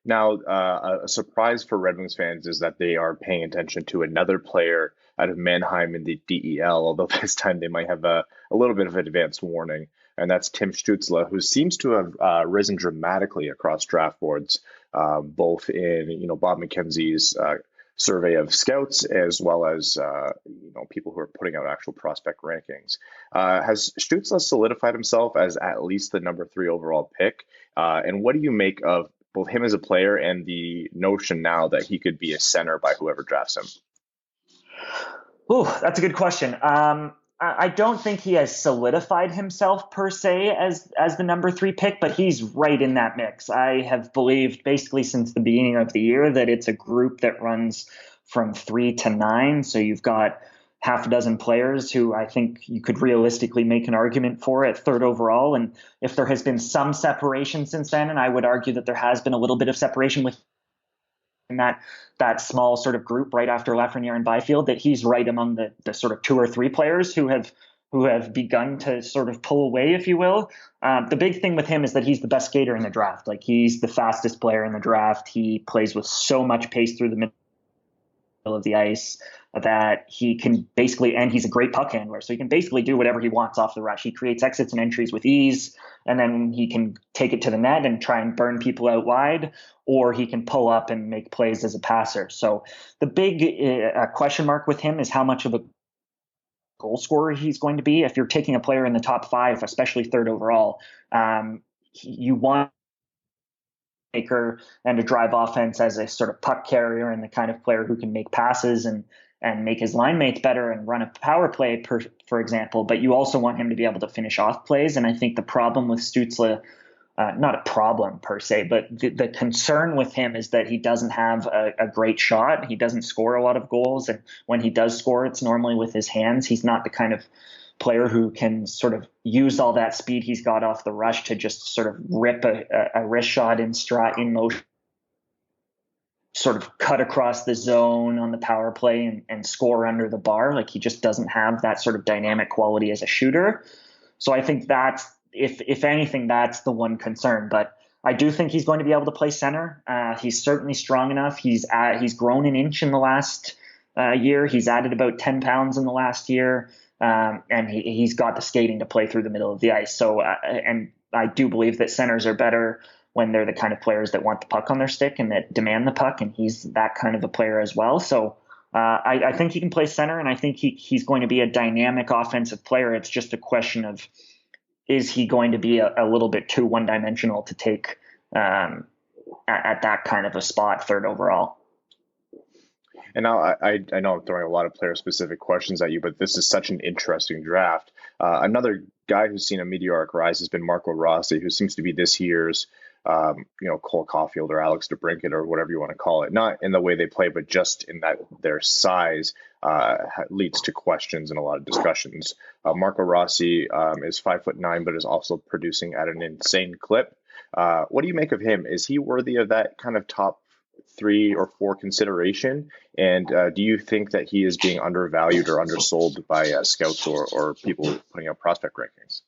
Now, a surprise for Red Wings fans is that they are paying attention to another player out of Mannheim in the DEL, although this time they might have a little bit of an advance warning, and that's Tim Stützle, who seems to have risen dramatically across draft boards, both in Bob McKenzie's survey of scouts as well as people who are putting out actual prospect rankings. Has Stützle solidified himself as at least the number 3 overall pick? And what do you make of both him as a player and the notion now that he could be a center by whoever drafts him? Oh, that's a good question. I don't think he has solidified himself per se as the number 3 pick, but he's right in that mix. I have believed basically since the beginning of the year that it's a group that runs from 3 to 9. So you've got half a dozen players who I think you could realistically make an argument for at 3rd overall. And if there has been some separation since then, and I would argue that there has been a little bit of separation in that small sort of group right after Lafreniere and Byfield, that he's right among the sort of 2 or 3 players who have begun to sort of pull away, if you will. The big thing with him is that he's the best skater in the draft. Like, he's the fastest player in the draft. He plays with so much pace through the middle of the ice that he can basically, and he's a great puck handler, so he can basically do whatever he wants off the rush. He creates exits and entries with ease, and then he can take it to the net and try and burn people out wide, or he can pull up and make plays as a passer. So the big question mark with him is how much of a goal scorer he's going to be. If you're taking a player in the top 5, especially 3rd overall, you want maker and a drive offense as a sort of puck carrier and the kind of player who can make passes and make his line mates better and run a power play, for example. But you also want him to be able to finish off plays. And I think the problem with Stützle, not a problem per se, but the concern with him is that he doesn't have a great shot. He doesn't score a lot of goals. And when he does score, it's normally with his hands. He's not the kind of player who can sort of use all that speed he's got off the rush to just sort of rip a wrist shot in motion, sort of cut across the zone on the power play and score under the bar. Like, he just doesn't have that sort of dynamic quality as a shooter. So I think that's, if anything, that's the one concern. But I do think he's going to be able to play center. He's certainly strong enough. He's grown an inch in the last year. He's added about 10 pounds in the last year. And he's got the skating to play through the middle of the ice. So, and I do believe that centers are better when they're the kind of players that want the puck on their stick and that demand the puck. And he's that kind of a player as well. So I think he can play center, and I think he's going to be a dynamic offensive player. It's just a question of, is he going to be a little bit too one-dimensional to take at that kind of a spot, third overall? And now I know I'm throwing a lot of player-specific questions at you, but this is such an interesting draft. Another guy who's seen a meteoric rise has been Marco Rossi, who seems to be this year's, Cole Caulfield or Alex DeBrincat or whatever you want to call it. Not in the way they play, but just in that their size leads to questions and a lot of discussions. Marco Rossi is 5'9", but is also producing at an insane clip. What do you make of him? Is he worthy of that kind of top 3 or 4 consideration? And do you think that he is being undervalued or undersold by scouts or people putting out prospect rankings?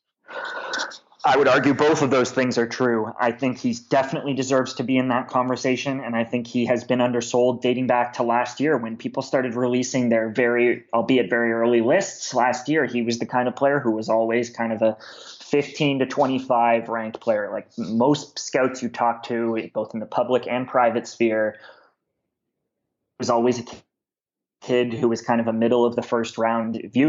I would argue both of those things are true. I think he definitely deserves to be in that conversation, and I think he has been undersold dating back to last year when people started releasing their albeit very early lists. Last year, he was the kind of player who was always kind of a 15 to 25 ranked player. Like most scouts you talk to, both in the public and private sphere, was always a kid who was kind of viewed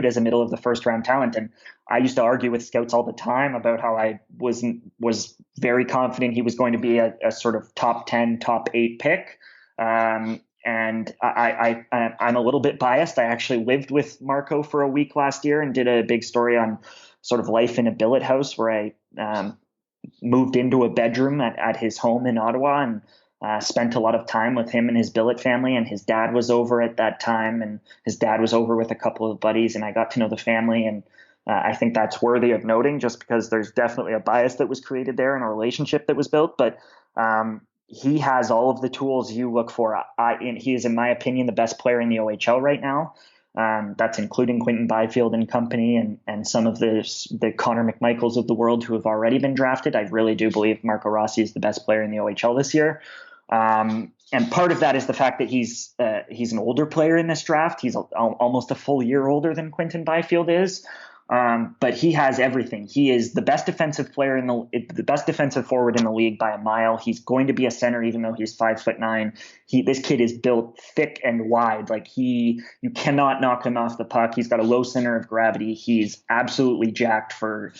as a middle of the first round talent. And I used to argue with scouts all the time about how I was very confident he was going to be a sort of top 10, top 8 pick. And I'm a little bit biased. I actually lived with Marco for a week last year and did a big story on sort of life in a billet house, where I moved into a bedroom at his home in Ottawa and spent a lot of time with him and his billet family. And his dad was over at that time, and his dad was over with a couple of buddies, and I got to know the family. And I think that's worthy of noting, just because there's definitely a bias that was created there and a relationship that was built. But he has all of the tools you look for. He is, in my opinion, the best player in the OHL right now. That's including Quinton Byfield and company and some of the Connor McMichaels of the world who have already been drafted. I really do believe Marco Rossi is the best player in the OHL this year. And part of that is the fact that he's an older player in this draft. He's almost a full year older than Quinton Byfield is. But he has everything. He is the best defensive player the best defensive forward in the league by a mile. He's going to be a center, even though he's 5'9". This kid is built thick and wide. Like you cannot knock him off the puck. He's got a low center of gravity. He's absolutely jacked for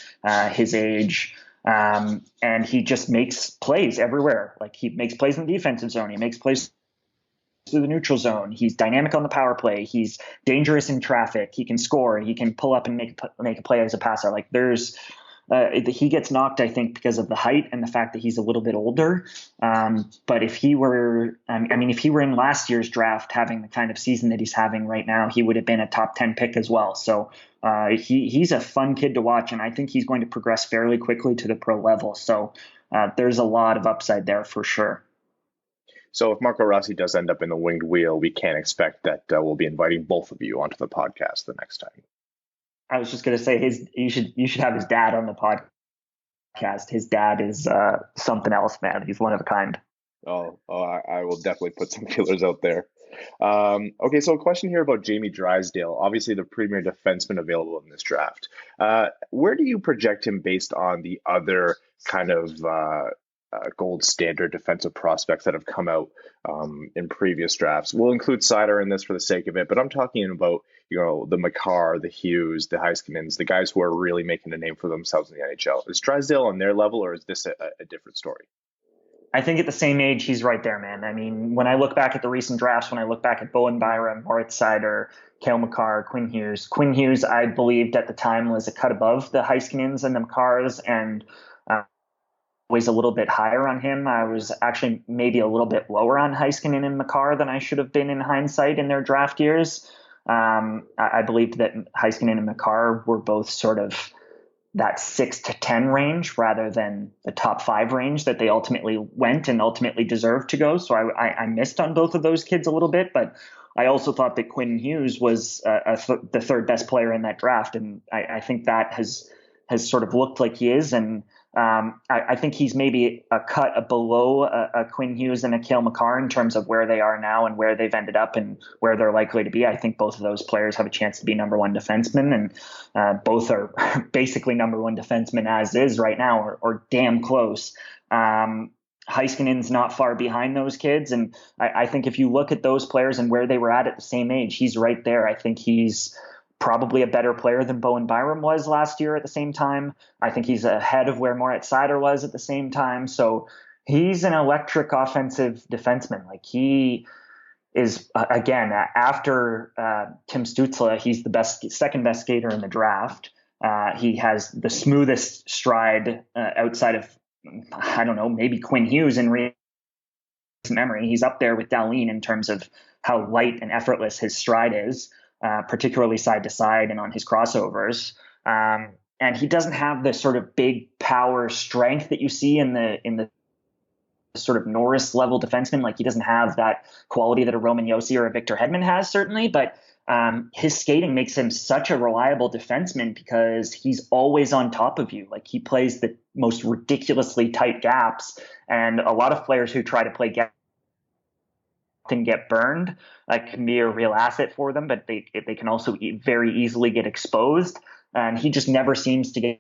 his age. And he just makes plays everywhere. Like, he makes plays in the defensive zone. He makes plays through the neutral zone. He's dynamic on the power play. He's dangerous in traffic. He can score. He can pull up and make a play as a passer. Like, he gets knocked, I think, because of the height and the fact that he's a little bit older. But if he were in last year's draft having the kind of season that he's having right now, he would have been a top 10 pick as well. So he's a fun kid to watch, and I think he's going to progress fairly quickly to the pro level. So there's a lot of upside there for sure. So if Marco Rossi does end up in the winged wheel, we can't expect that we'll be inviting both of you onto the podcast the next time. I was just going to say you should have his dad on the podcast. His dad is something else, man. He's one of a kind. I will definitely put some feelers out there. Okay, so a question here about Jamie Drysdale, obviously the premier defenseman available in this draft. Where do you project him based on the other kind of gold standard defensive prospects that have come out in previous drafts? We'll include Seider in this for the sake of it, but I'm talking about, the Makar, the Hughes, the Heiskanens, the guys who are really making a name for themselves in the NHL. Is Drysdale on their level, or is this a different story? I think at the same age, he's right there, man. I mean, when I look back at the recent drafts, when I look back at Bowen Byram, Moritz Seider, Cale Makar, Quinn Hughes, I believed at the time was a cut above the Heiskanens and the Makars, and was a little bit higher on him. I was actually maybe a little bit lower on Heiskanen and Makar than I should have been in hindsight in their draft years. I believed that Heiskanen and Makar were both sort of that 6 to 10 range rather than the top 5 range that they ultimately went and ultimately deserved to go. So I missed on both of those kids a little bit, but I also thought that Quinn Hughes was the third best player in that draft. And I think that has sort of looked like he is. And I think he's maybe a cut below a Quinn Hughes and a Cale Makar in terms of where they are now and where they've ended up and where they're likely to be. I think both of those players have a chance to be number one defensemen, and both are basically number one defensemen as is right now, or damn close. Heiskanen's not far behind those kids, and I think if you look at those players and where they were at the same age, he's right there. I think he's probably a better player than Bowen Byram was last year at the same time. I think he's ahead of where Moritz Seider was at the same time. So he's an electric offensive defenseman. Like, he is, again, after Tim Stützle, he's the second best skater in the draft. He has the smoothest stride outside of, I don't know, maybe Quinn Hughes in recent memory. He's up there with Dahlin in terms of how light and effortless his stride is. Particularly side to side and on his crossovers. And he doesn't have the sort of big power strength that you see in the sort of Norris level defenseman. Like, he doesn't have that quality that a Roman Josi or a Victor Hedman has, certainly, but his skating makes him such a reliable defenseman because he's always on top of you. Like, he plays the most ridiculously tight gaps, and a lot of players who try to play gaps can get burned. Can be a real asset for them, but they can also very easily get exposed. And he just never seems to get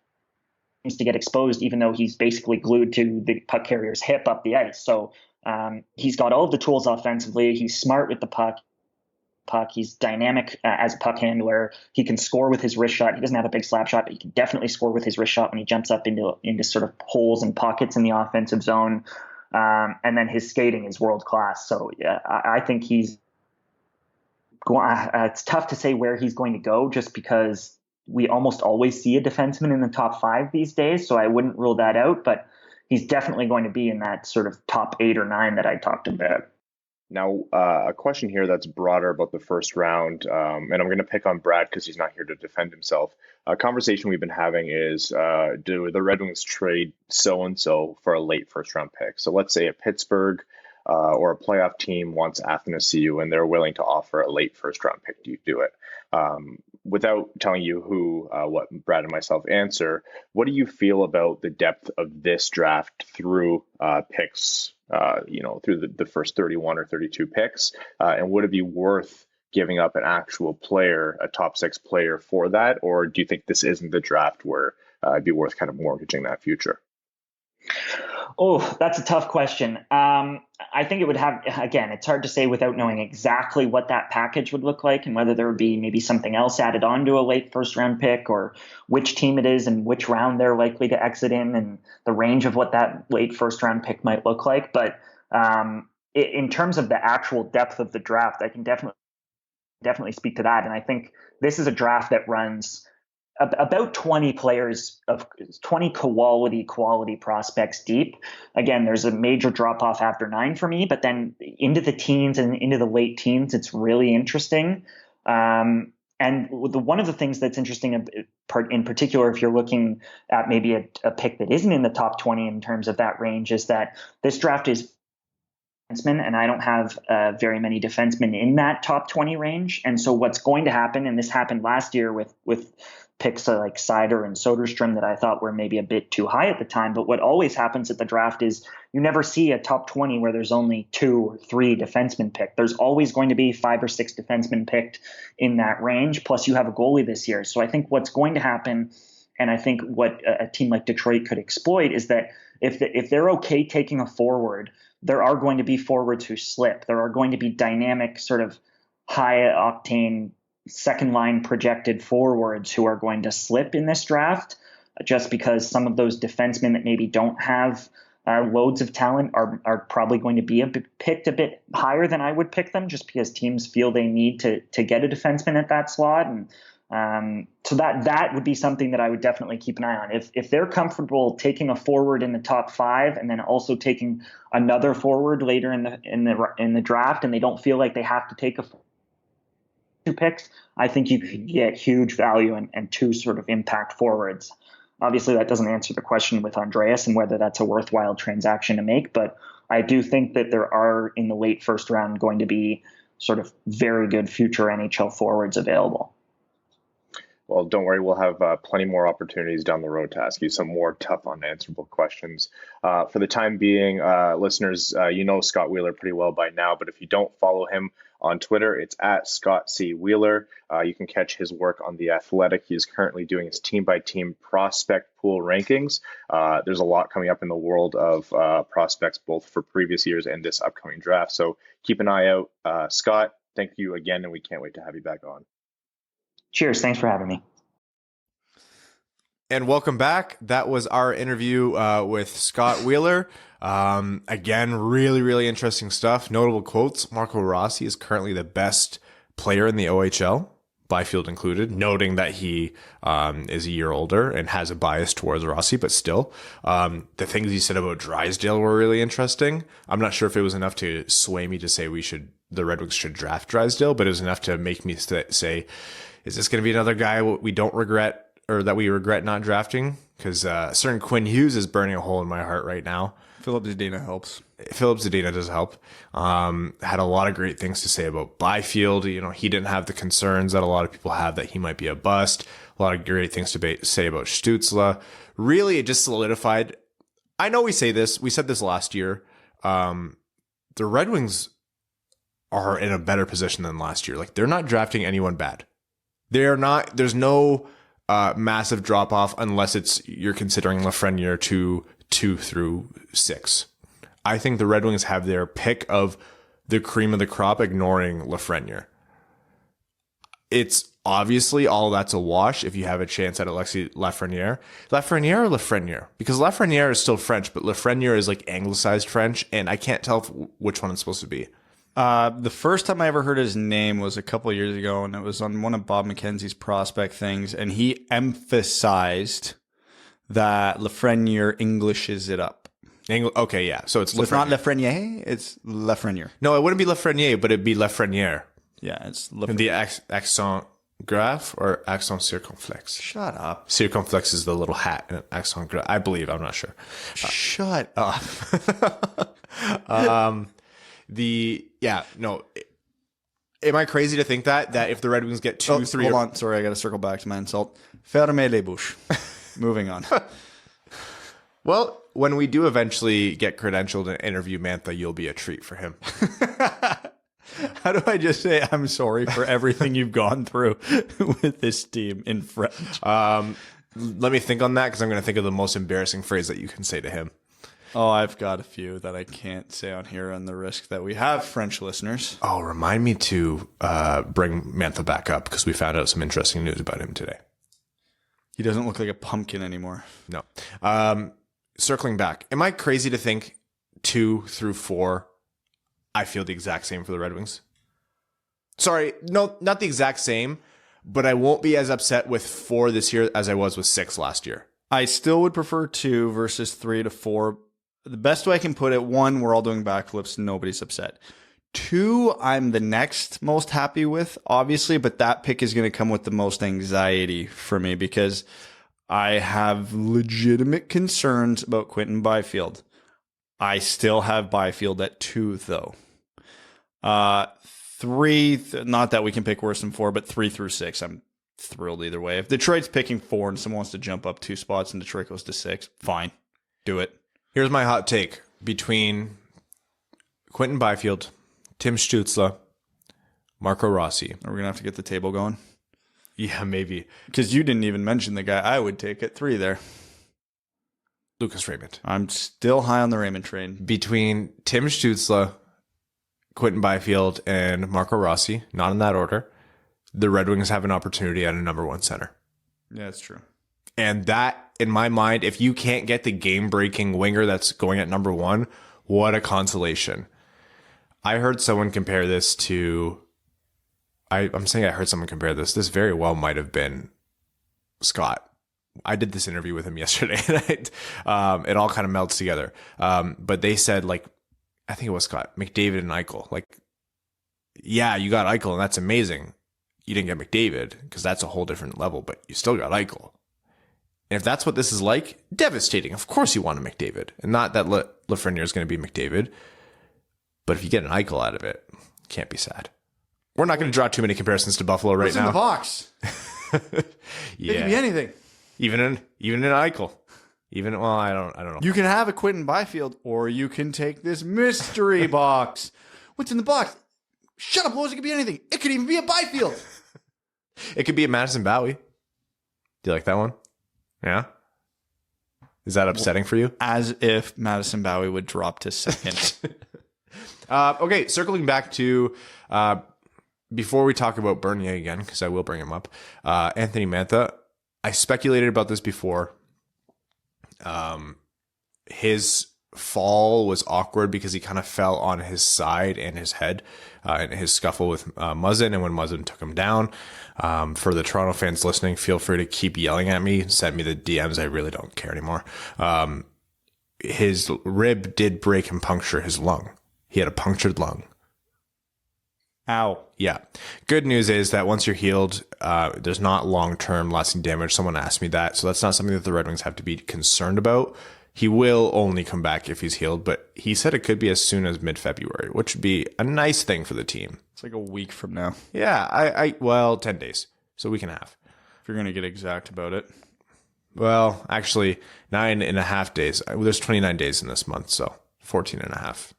exposed, even though he's basically glued to the puck carrier's hip up the ice. So he's got all of the tools offensively. He's smart with the puck. He's dynamic as a puck handler. He can score with his wrist shot. He doesn't have a big slap shot, but he can definitely score with his wrist shot when he jumps up into sort of holes and pockets in the offensive zone. And then his skating is world class. So yeah, I think he's going. It's tough to say where he's going to go, just because we almost always see a defenseman in the top 5 these days. So I wouldn't rule that out, but he's definitely going to be in that sort of top 8 or 9 that I talked about. Now, a question here that's broader about the first round, and I'm going to pick on Brad because he's not here to defend himself. A conversation we've been having is, do the Red Wings trade so-and-so for a late first-round pick? So let's say a Pittsburgh or a playoff team wants Athanasiou and they're willing to offer a late first-round pick. Do you do it? Without telling you what Brad and myself answer, what do you feel about the depth of this draft through picks, through the first 31 or 32 picks? And would it be worth giving up an actual player, a top 6 player for that? Or do you think this isn't the draft where it'd be worth kind of mortgaging that future? Oh, that's a tough question. I think it would have, again, it's hard to say without knowing exactly what that package would look like and whether there would be maybe something else added on to a late first round pick, or which team it is and which round they're likely to exit in, and the range of what that late first round pick might look like. But in terms of the actual depth of the draft, I can definitely speak to that. And I think this is a draft that runs about 20 players, of 20 quality prospects deep. Again, there's a major drop off after 9 for me, but then into the teens and into the late teens, it's really interesting. And one of the things that's interesting in particular, if you're looking at maybe a pick that isn't in the top 20 in terms of that range, is that this draft is defensemen, and I don't have very many defensemen in that top 20 range. And so what's going to happen, and this happened last year with picks like Seider and Soderstrom that I thought were maybe a bit too high at the time, but what always happens at the draft is you never see a top 20 where there's only 2 or 3 defensemen picked. There's always going to be 5 or 6 defensemen picked in that range, plus you have a goalie this year. So I think what's going to happen, and I think what a team like Detroit could exploit, is that if they're okay taking a forward, there are going to be forwards who slip. There are going to be dynamic, sort of high-octane, second-line projected forwards who are going to slip in this draft, just because some of those defensemen that maybe don't have loads of talent are probably going to be picked a bit higher than I would pick them, just because teams feel they need to get a defenseman at that slot. And so that would be something that I would definitely keep an eye on. If they're comfortable taking a forward in the top 5 and then also taking another forward later in the draft, and they don't feel like they have to take 2 picks, I think you could get huge value and 2 sort of impact forwards. Obviously, that doesn't answer the question with Andreas and whether that's a worthwhile transaction to make, but I do think that there are, in the late first round, going to be sort of very good future NHL forwards available. Well, don't worry. We'll have plenty more opportunities down the road to ask you some more tough, unanswerable questions. For the time being, listeners, you know Scott Wheeler pretty well by now, but if you don't follow him on Twitter, it's at Scott C. Wheeler. You can catch his work on The Athletic. He is currently doing his team-by-team prospect pool rankings. There's a lot coming up in the world of prospects, both for previous years and this upcoming draft. So keep an eye out. Scott, thank you again, and we can't wait to have you back on. Cheers. Thanks for having me. And welcome back. That was our interview with Scott Wheeler. Again, really, really interesting stuff. Notable quotes. Marco Rossi is currently the best player in the OHL, Byfield included, noting that he is a year older and has a bias towards Rossi, but still. The things he said about Drysdale were really interesting. I'm not sure if it was enough to sway me to say the Red Wings should draft Drysdale, but it was enough to make me say, is this going to be another guy we don't regret, or that we regret not drafting? Because certain Quinn Hughes is burning a hole in my heart right now. Philip Zadina helps. Philip Zadina does help. Had a lot of great things to say about Byfield. You know, he didn't have the concerns that a lot of people have that he might be a bust. A lot of great things to say about Stützle. Really, it just solidified. I know we said this last year. The Red Wings are in a better position than last year. Like, they're not drafting anyone bad. They're not. There's no massive drop off unless you're considering Lafreniere 2 through 6. I think the Red Wings have their pick of the cream of the crop, ignoring Lafreniere. It's obviously all that's a wash if you have a chance at Alexis Lafreniere. Lafreniere or Lafreniere? Because Lafreniere is still French, but Lafreniere is like anglicized French, and I can't tell which one it's supposed to be. The first time I ever heard his name was a couple of years ago, and it was on one of Bob McKenzie's prospect things, and he emphasized that Lafreniere Englishes it up. Okay, yeah. So it's not Lafreniere, it's Lafreniere. No, it wouldn't be Lafreniere, but it'd be Lafreniere. Yeah, it's Lafreniere. The accent grave or accent circonflexe? Shut up. Circonflexe is the little hat, and accent grave, I believe. I'm not sure. Shut up. Am I crazy to think that if the Red Wings get 2, 3... Hold on. Sorry, I got to circle back to my insult. Fermez les bouches. Moving on. Well, when we do eventually get credentialed and interview Mantha, you'll be a treat for him. How do I just say I'm sorry for everything you've gone through with this team in French? Let me think on that, because I'm going to think of the most embarrassing phrase that you can say to him. Oh, I've got a few that I can't say on here on the risk that we have French listeners. Oh, remind me to bring Mantha back up, because we found out some interesting news about him today. He doesn't look like a pumpkin anymore. No. Circling back, am I crazy to think 2 through 4, I feel the exact same for the Red Wings? Sorry, no, not the exact same, but I won't be as upset with 4 this year as I was with 6 last year. I still would prefer 2 versus 3 to 4. The best way I can put it, 1, we're all doing backflips, nobody's upset. 2, I'm the next most happy with, obviously, but that pick is going to come with the most anxiety for me, because I have legitimate concerns about Quinton Byfield. I still have Byfield at 2, though. 3, not that we can pick worse than 4, but 3 through 6, I'm thrilled either way. If Detroit's picking 4 and someone wants to jump up 2 spots and Detroit goes to 6, fine. Do it. Here's my hot take. Between Quinton Byfield, Tim Stützle, Marco Rossi. Are we going to have to get the table going? Yeah, maybe. Because you didn't even mention the guy I would take at 3 there. Lucas Raymond. I'm still high on the Raymond train. Between Tim Stützle, Quinton Byfield, and Marco Rossi, not in that order, the Red Wings have an opportunity at a number 1 center. Yeah, that's true. And that in my mind, if you can't get the game-breaking winger that's going at number 1, what a consolation. I heard someone compare this to... I'm saying I heard someone compare this. This very well might have been Scott. I did this interview with him yesterday. It all kind of melts together. But they said, like, I think it was Scott, McDavid and Eichel. Like, yeah, you got Eichel, and that's amazing. You didn't get McDavid, because that's a whole different level, but you still got Eichel. And if that's what this is like, devastating. Of course you want a McDavid. And not that Lafreniere is going to be McDavid. But if you get an Eichel out of it, can't be sad. We're not going to draw too many comparisons to Buffalo right now. What's in the box? Yeah. It could be anything. Even in Eichel. Well, I don't know. You can have a Quinton Byfield, or you can take this mystery box. What's in the box? Shut up, Lois. It could be anything. It could even be a Byfield. It could be a Madison Bowie. Do you like that one? Yeah? Is that upsetting for you? As if Madison Bowie would drop to second. Okay, circling back to before we talk about Bernier again, because I will bring him up, Anthony Mantha. I speculated about this before. His fall was awkward because he kind of fell on his side and his head in his scuffle with Muzzin, and when Muzzin took him down. For the Toronto fans listening, feel free to keep yelling at me. Send me the DMs. I really don't care anymore. His rib did break and puncture his lung. He had a punctured lung. Ow. Yeah. Good news is that once you're healed, there's not long-term lasting damage. Someone asked me that. So that's not something that the Red Wings have to be concerned about. He will only come back if he's healed, but he said it could be as soon as mid-February, which would be a nice thing for the team. It's like a week from now. Yeah, well, 10 days. So a week and a half. If you're going to get exact about it. Well, actually, 9.5 days. There's 29 days in this month, so 14.5.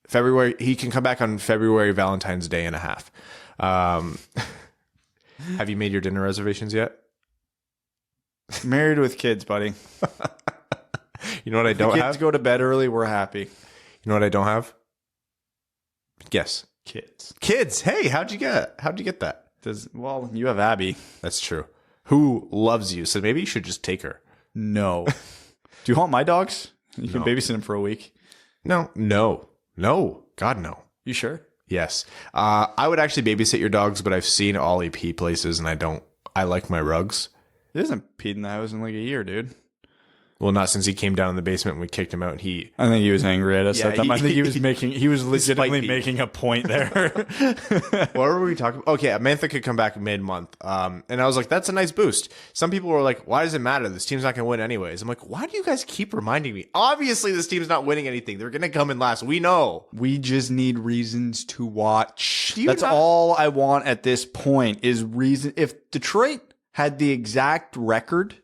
February, he can come back on February, Valentine's Day and a half. Have you made your dinner reservations yet? Married with kids, buddy. You know what I don't have? Kids go to bed early, we're happy. You know what I don't have? Guess. Kids. Hey, how'd you get that? Well, you have Abby. That's true. Who loves you, so maybe you should just take her. No. Do you want my dogs? You can babysit them for a week. No. God, no. You sure? Yes. I would actually babysit your dogs, but I've seen Ollie pee places, and I like my rugs. He hasn't peed in the house in like a year, dude. Well, not since he came down in the basement and we kicked him out. I think he was angry at us Yeah, that time. I think he was legitimately me. making a point there. What were we talking about? Okay, Mantha could come back mid-month. And I was like, that's a nice boost. Some people were like, why does it matter? This team's not going to win anyways. I'm like, why do you guys keep reminding me? Obviously, this team's not winning anything. They're going to come in last. We know. We just need reasons to watch. That's all I want at this point is reason. If Detroit had the exact record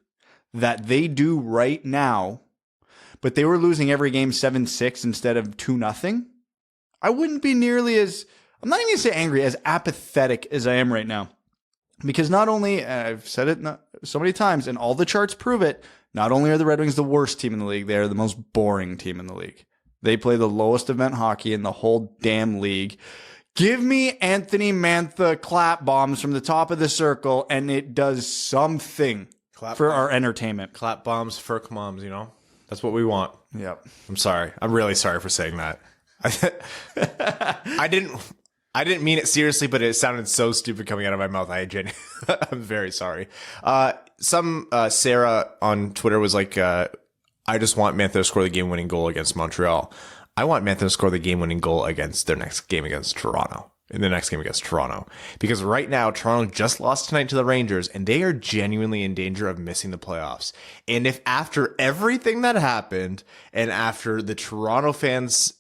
that they do right now, but they were losing every game 7-6 instead of 2-0, I wouldn't be nearly as, I'm not even going to say angry, as apathetic as I am right now. Because not only, I've said it so many times, and all the charts prove it, not only are the Red Wings the worst team in the league, they are the most boring team in the league. They play the lowest event hockey in the whole damn league. Give me Anthony Mantha clap bombs from the top of the circle, and it does something for our entertainment. Clap bombs, Furk moms, That's what we want. Yep. I'm sorry. I'm really sorry for saying that. I didn't mean it seriously, but it sounded so stupid coming out of my mouth. I'm very sorry. Sarah on Twitter was like, I just want Mantha to score the game-winning goal against Montreal. I want Mantha to score the game-winning goal against their next game against Toronto. In the next game against Toronto. Because right now, Toronto just lost tonight to the Rangers, and they are genuinely in danger of missing the playoffs. And if after everything that happened, and after the Toronto fans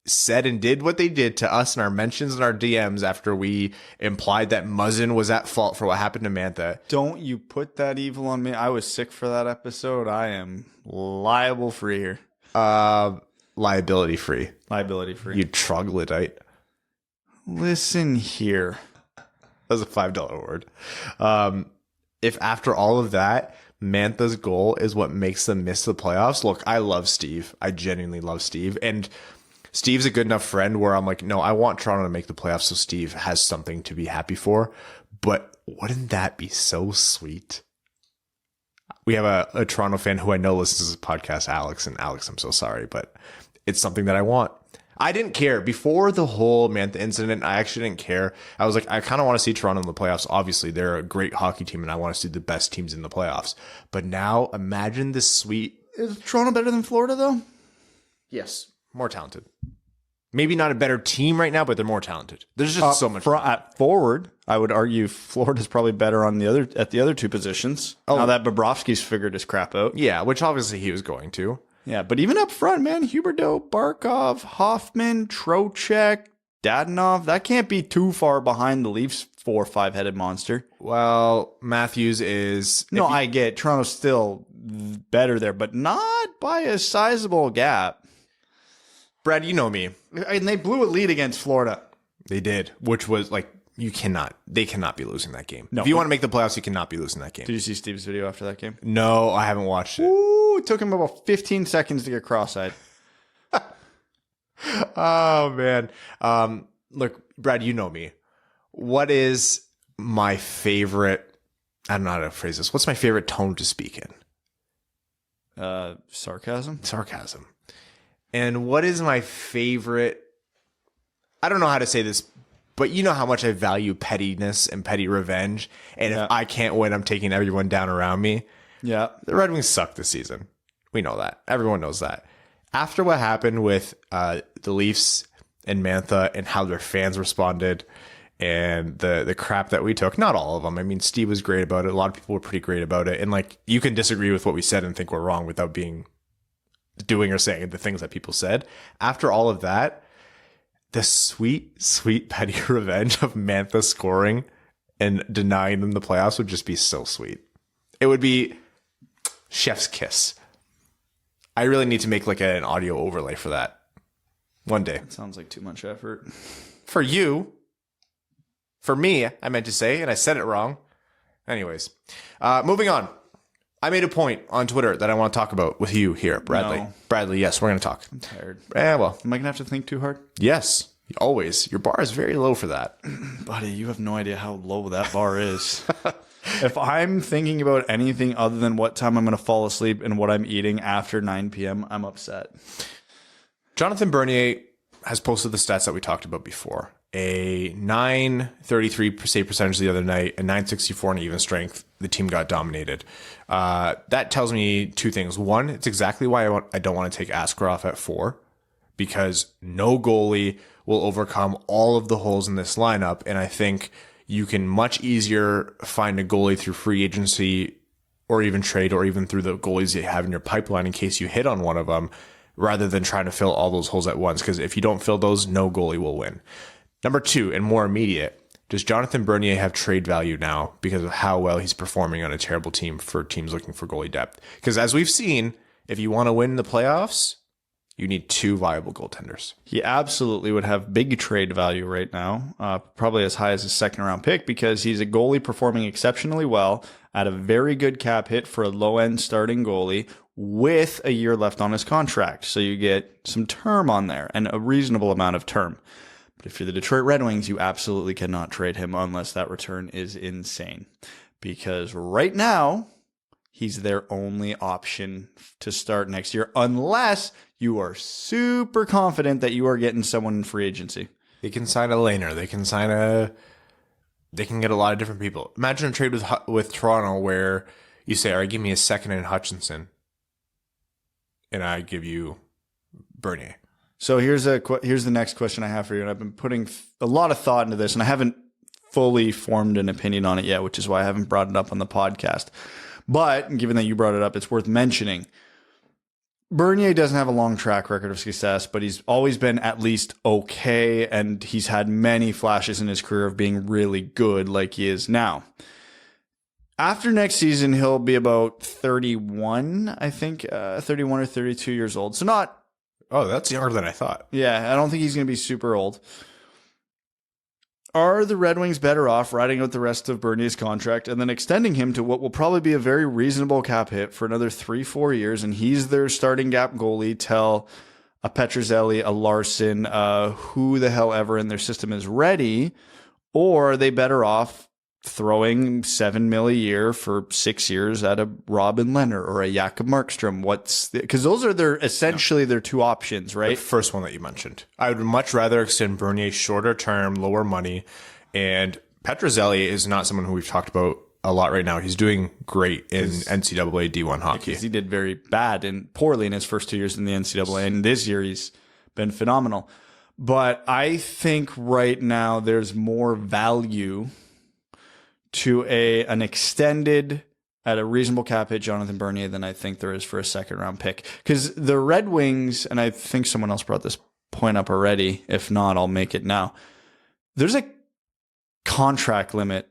said and did what they did to us in our mentions and our DMs after we implied that Muzzin was at fault for what happened to Mantha. Don't you put that evil on me. I was sick for that episode. I am liable free here. Liability free. Liability free. You troglodyte. Listen here. That's a $5 word. If after all of that, Mantha's goal is what makes them miss the playoffs, look, I love Steve. I genuinely love Steve. And Steve's a good enough friend where I'm like, no, I want Toronto to make the playoffs so Steve has something to be happy for. But wouldn't that be so sweet? we have a Toronto fan who I know listens to this podcast, Alex. And Alex, I'm so sorry, but it's something that I want. I didn't care. Before the whole Mantha incident, I actually didn't care. I was like, I kind of want to see Toronto in the playoffs. Obviously, they're a great hockey team, and I want to see the best teams in the playoffs. But now, imagine this sweet... Is Toronto better than Florida, though? Yes. More talented. Maybe not a better team right now, but they're more talented. There's just so much. At forward, I would argue Florida's probably better at the other two positions. Oh. Now that Bobrovsky's figured his crap out. Yeah, which obviously he was going to. Yeah, but even up front, man, Huberdeau, Barkov, Hoffman, Trocheck, Dadonov, that can't be too far behind the Leafs' 4 or 5-headed monster. Well, Matthews is... No, I get Toronto's still better there, but not by a sizable gap. Brad, you know me. And they blew a lead against Florida. They did, which was like, they cannot be losing that game. No. If you want to make the playoffs, you cannot be losing that game. Did you see Steve's video after that game? No, I haven't watched it. Ooh, it took him about 15 seconds to get cross-eyed. Oh, man. Look, Brad, you know me. What is my favorite... I don't know how to phrase this. What's my favorite tone to speak in? Sarcasm? Sarcasm. And what is my favorite... I don't know how to say this, but you know how much I value pettiness and petty revenge. And if I can't win, I'm taking everyone down around me. Yeah. The Red Wings suck this season. We know that. Everyone knows that. After what happened with the Leafs and Mantha and how their fans responded and the crap that we took, not all of them. I mean, Steve was great about it. A lot of people were pretty great about it. And like, you can disagree with what we said and think we're wrong without doing or saying the things that people said. After all of that, the sweet, sweet petty revenge of Mantha scoring and denying them the playoffs would just be so sweet. It would be chef's kiss. I really need to make like an audio overlay for that one day. It sounds like too much effort. For you. For me, I meant to say, and I said it wrong. Anyways, moving on. I made a point on Twitter that I want to talk about with you here, Bradley. No. Bradley, yes, we're going to talk. I'm tired. Well. Am I going to have to think too hard? Yes, always. Your bar is very low for that. Buddy, you have no idea how low that bar is. If I'm thinking about anything other than what time I'm going to fall asleep and what I'm eating after 9 p.m., I'm upset. Jonathan Bernier has posted the stats that we talked about before. A .933 save percentage the other night, a .964 in even strength. The team got dominated. That tells me two things. One, it's exactly why I don't want to take Askarov at 4, because no goalie will overcome all of the holes in this lineup. And I think you can much easier find a goalie through free agency or even trade or even through the goalies you have in your pipeline in case you hit on one of them, rather than trying to fill all those holes at once. Because if you don't fill those, no goalie will win. Number 2, and more immediate, does Jonathan Bernier have trade value now because of how well he's performing on a terrible team for teams looking for goalie depth? Because as we've seen, if you want to win the playoffs, you need 2 viable goaltenders. He absolutely would have big trade value right now, probably as high as a 2nd-round pick, because he's a goalie performing exceptionally well at a very good cap hit for a low-end starting goalie with a year left on his contract. So you get some term on there and a reasonable amount of term. But if you're the Detroit Red Wings, you absolutely cannot trade him unless that return is insane. Because right now, he's their only option to start next year, unless you are super confident that you are getting someone in free agency. They can sign a laner. They can get a lot of different people. Imagine a trade with Toronto where you say, all right, give me a 2nd in Hutchinson, and I give you Bernier. So here's the next question I have for you, and I've been putting a lot of thought into this, and I haven't fully formed an opinion on it yet, which is why I haven't brought it up on the podcast. But given that you brought it up, it's worth mentioning. Bernier doesn't have a long track record of success, but he's always been at least okay, and he's had many flashes in his career of being really good like he is now. After next season, he'll be about 31, I think, 31 or 32 years old. So not... Oh, that's younger than I thought. Yeah, I don't think he's going to be super old. Are the Red Wings better off riding out the rest of Bernier's contract and then extending him to what will probably be a very reasonable cap hit for another 3-4 years, and he's their starting gap goalie till a Petrocelli, a Larson, who the hell ever in their system is ready? Or are they better off throwing $7 million a year for 6 years at a Robin Lehner or a Jakob Markstrom? Because those are essentially their two options, right? The first one that you mentioned. I would much rather extend Bernier shorter term, lower money. And Petrocelli is not someone who we've talked about a lot right now. He's doing great in NCAA D1 hockey. Because he did very bad and poorly in his first 2 years in the NCAA. And this year he's been phenomenal. But I think right now there's more value to an extended at a reasonable cap hit Jonathan Bernier than I think there is for a second round pick. Because the Red Wings, and I think someone else brought this point up already. If not, I'll make it now. There's a contract limit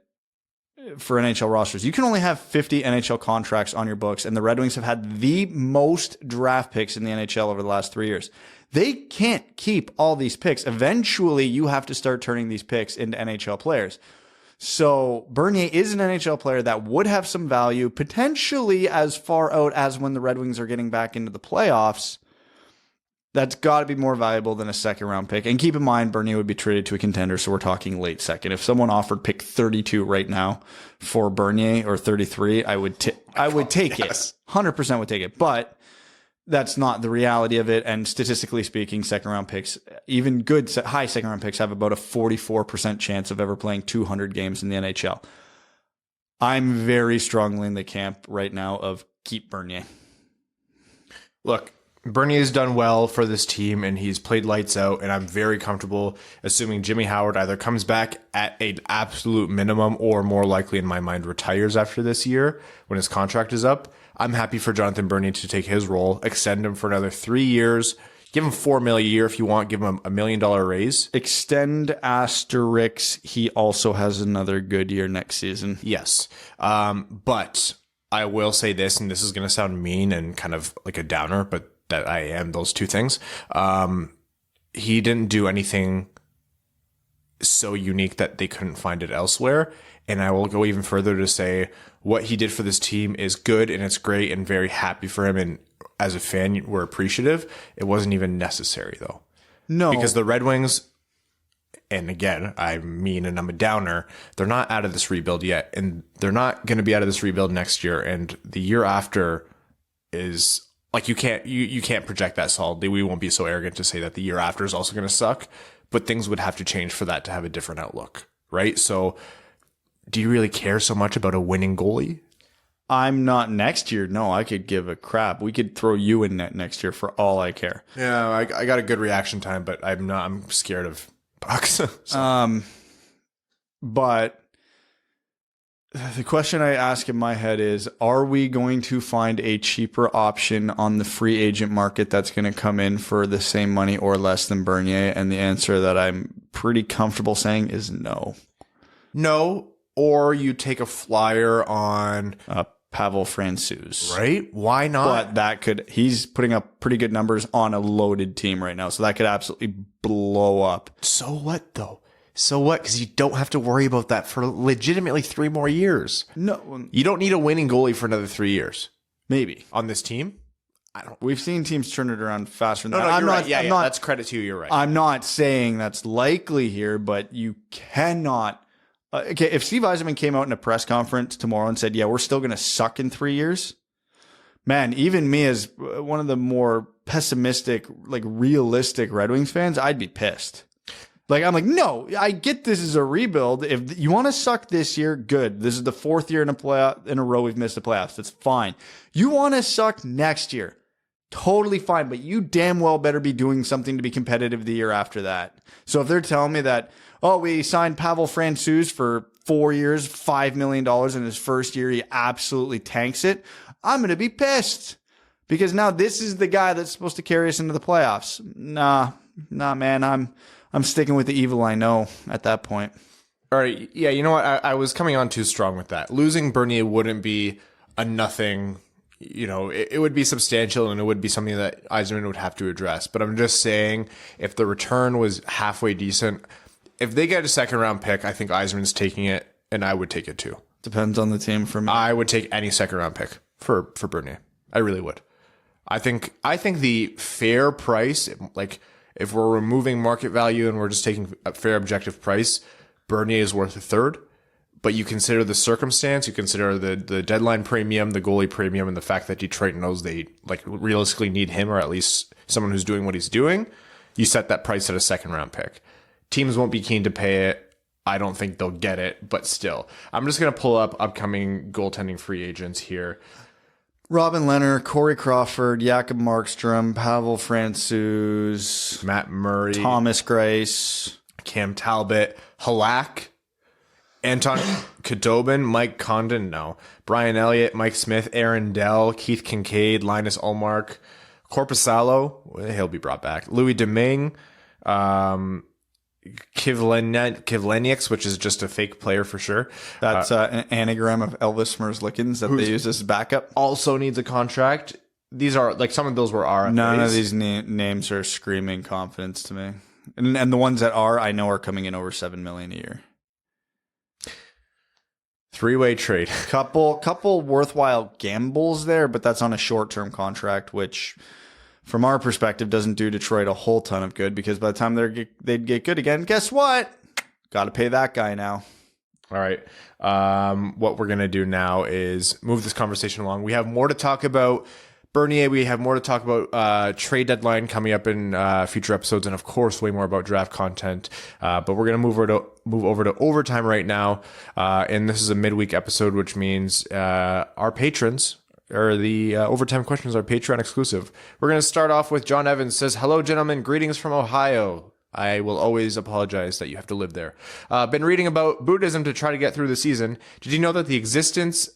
for NHL rosters. You can only have 50 NHL contracts on your books, and the Red Wings have had the most draft picks in the NHL over the last 3 years. They can't keep all these picks. Eventually, you have to start turning these picks into NHL players. So Bernier is an NHL player that would have some value, potentially as far out as when the Red Wings are getting back into the playoffs. That's got to be more valuable than a second round pick. And keep in mind, Bernier would be traded to a contender, so we're talking late second. If someone offered pick 32 right now for Bernier or 33, I would take it. 100% would take it. But that's not the reality of it. And statistically speaking, second round picks, even good high second round picks, have about a 44% chance of ever playing 200 games in the NHL. I'm very strongly in the camp right now of keep Bernier. Look, Bernier's done well for this team and he's played lights out, and I'm very comfortable assuming Jimmy Howard either comes back at an absolute minimum or more likely in my mind retires after this year when his contract is up. I'm happy for Jonathan Bernier to take his role, extend him for another 3 years, give him $4 million a year if you want, give him $1 million raise. Extend asterisk, he also has another good year next season. Yes. But I will say this, and this is going to sound mean and kind of like a downer, but that I am those two things. He didn't do anything so unique that they couldn't find it elsewhere. And I will go even further to say what he did for this team is good and it's great and very happy for him. And as a fan, we're appreciative. It wasn't even necessary though. No. Because the Red Wings, and again, I mean, and I'm a downer, they're not out of this rebuild yet. And they're not going to be out of this rebuild next year. And the year after is like, you can't project that solidly. We won't be so arrogant to say that the year after is also going to suck, but things would have to change for that to have a different outlook. Right. So do you really care so much about a winning goalie? I'm not next year. No, I could give a crap. We could throw you in net next year for all I care. Yeah, I got a good reaction time, but I'm scared of pucks. So. But the question I ask in my head is, are we going to find a cheaper option on the free agent market that's going to come in for the same money or less than Bernier? And the answer that I'm pretty comfortable saying is no. No. Or you take a flyer on Pavel Francouz. Right? Why not? But he's putting up pretty good numbers on a loaded team right now. So that could absolutely blow up. So what though? So what? Because you don't have to worry about that for legitimately 3 more years. No. You don't need a winning goalie for another 3 years. Maybe. On this team? We've seen teams turn it around faster than that. I'm not, not, yeah, I'm yeah, not, that's credit to you. You're right. I'm not saying that's likely here, but you cannot. Okay, if Steve Yzerman came out in a press conference tomorrow and said, yeah, we're still going to suck in 3 years, man, even me as one of the more pessimistic, like realistic Red Wings fans, I'd be pissed. Like, I'm like, no, I get this is a rebuild. If you want to suck this year, good. This is the 4th year in a row we've missed the playoffs. That's fine. You want to suck next year, totally fine, but you damn well better be doing something to be competitive the year after that. So if they're telling me that, oh, we signed Pavel Francouz for 4 years, $5 million in his first year, he absolutely tanks it, I'm going to be pissed. Because now this is the guy that's supposed to carry us into the playoffs. Nah, man, I'm sticking with the evil I know at that point. All right, yeah, you know what? I was coming on too strong with that. Losing Bernier wouldn't be a nothing, you know, it would be substantial and it would be something that Yzerman would have to address. But I'm just saying, if the return was halfway decent, if they get a second round pick, I think Yzerman's taking it, and I would take it too. Depends on the team for me. I would take any second round pick for Bernier. I really would. I think the fair price, like if we're removing market value and we're just taking a fair objective price, Bernier is worth a third. but you consider the circumstance, you consider the deadline premium, the goalie premium, and the fact that Detroit knows they like realistically need him, or at least someone who's doing what he's doing. You set that price at a second round pick. Teams won't be keen to pay it. I don't think they'll get it, but still. I'm just going to pull up upcoming goaltending free agents here. Robin Leonard, Corey Crawford, Jakob Markstrom, Pavel Francouz, Matt Murray, Thomas Grace, Cam Talbot, Halak, Anton Khudobin, Mike Condon, no. Brian Elliott, Mike Smith, Aaron Dell, Keith Kincaid, Linus Ullmark, Korpisalo, he'll be brought back. Louis Domingue, Kivlenieks, which is just a fake player for sure. That's an anagram of Elvis Merzlikins that they use as backup. Also needs a contract. These are like some of those were RFAs. None of these names are screaming confidence to me, and the ones that are, I know, are coming in over $7 million a year. Three-way trade. Couple worthwhile gambles there, but that's on a short-term contract, which, from our perspective, doesn't do Detroit a whole ton of good, because by the time they'd get good again, guess what? Got to pay that guy now. All right. What we're going to do now is move this conversation along. We have more to talk about Bernier. We have more to talk about trade deadline coming up in future episodes, and of course, way more about draft content. But we're going to move over to overtime right now. And this is a midweek episode, which means our patrons, or the overtime questions, are Patreon exclusive. We're going to start off with John Evans. Says, hello, gentlemen. Greetings from Ohio. I will always apologize that you have to live there. Been reading about Buddhism to try to get through the season. Did you know that existence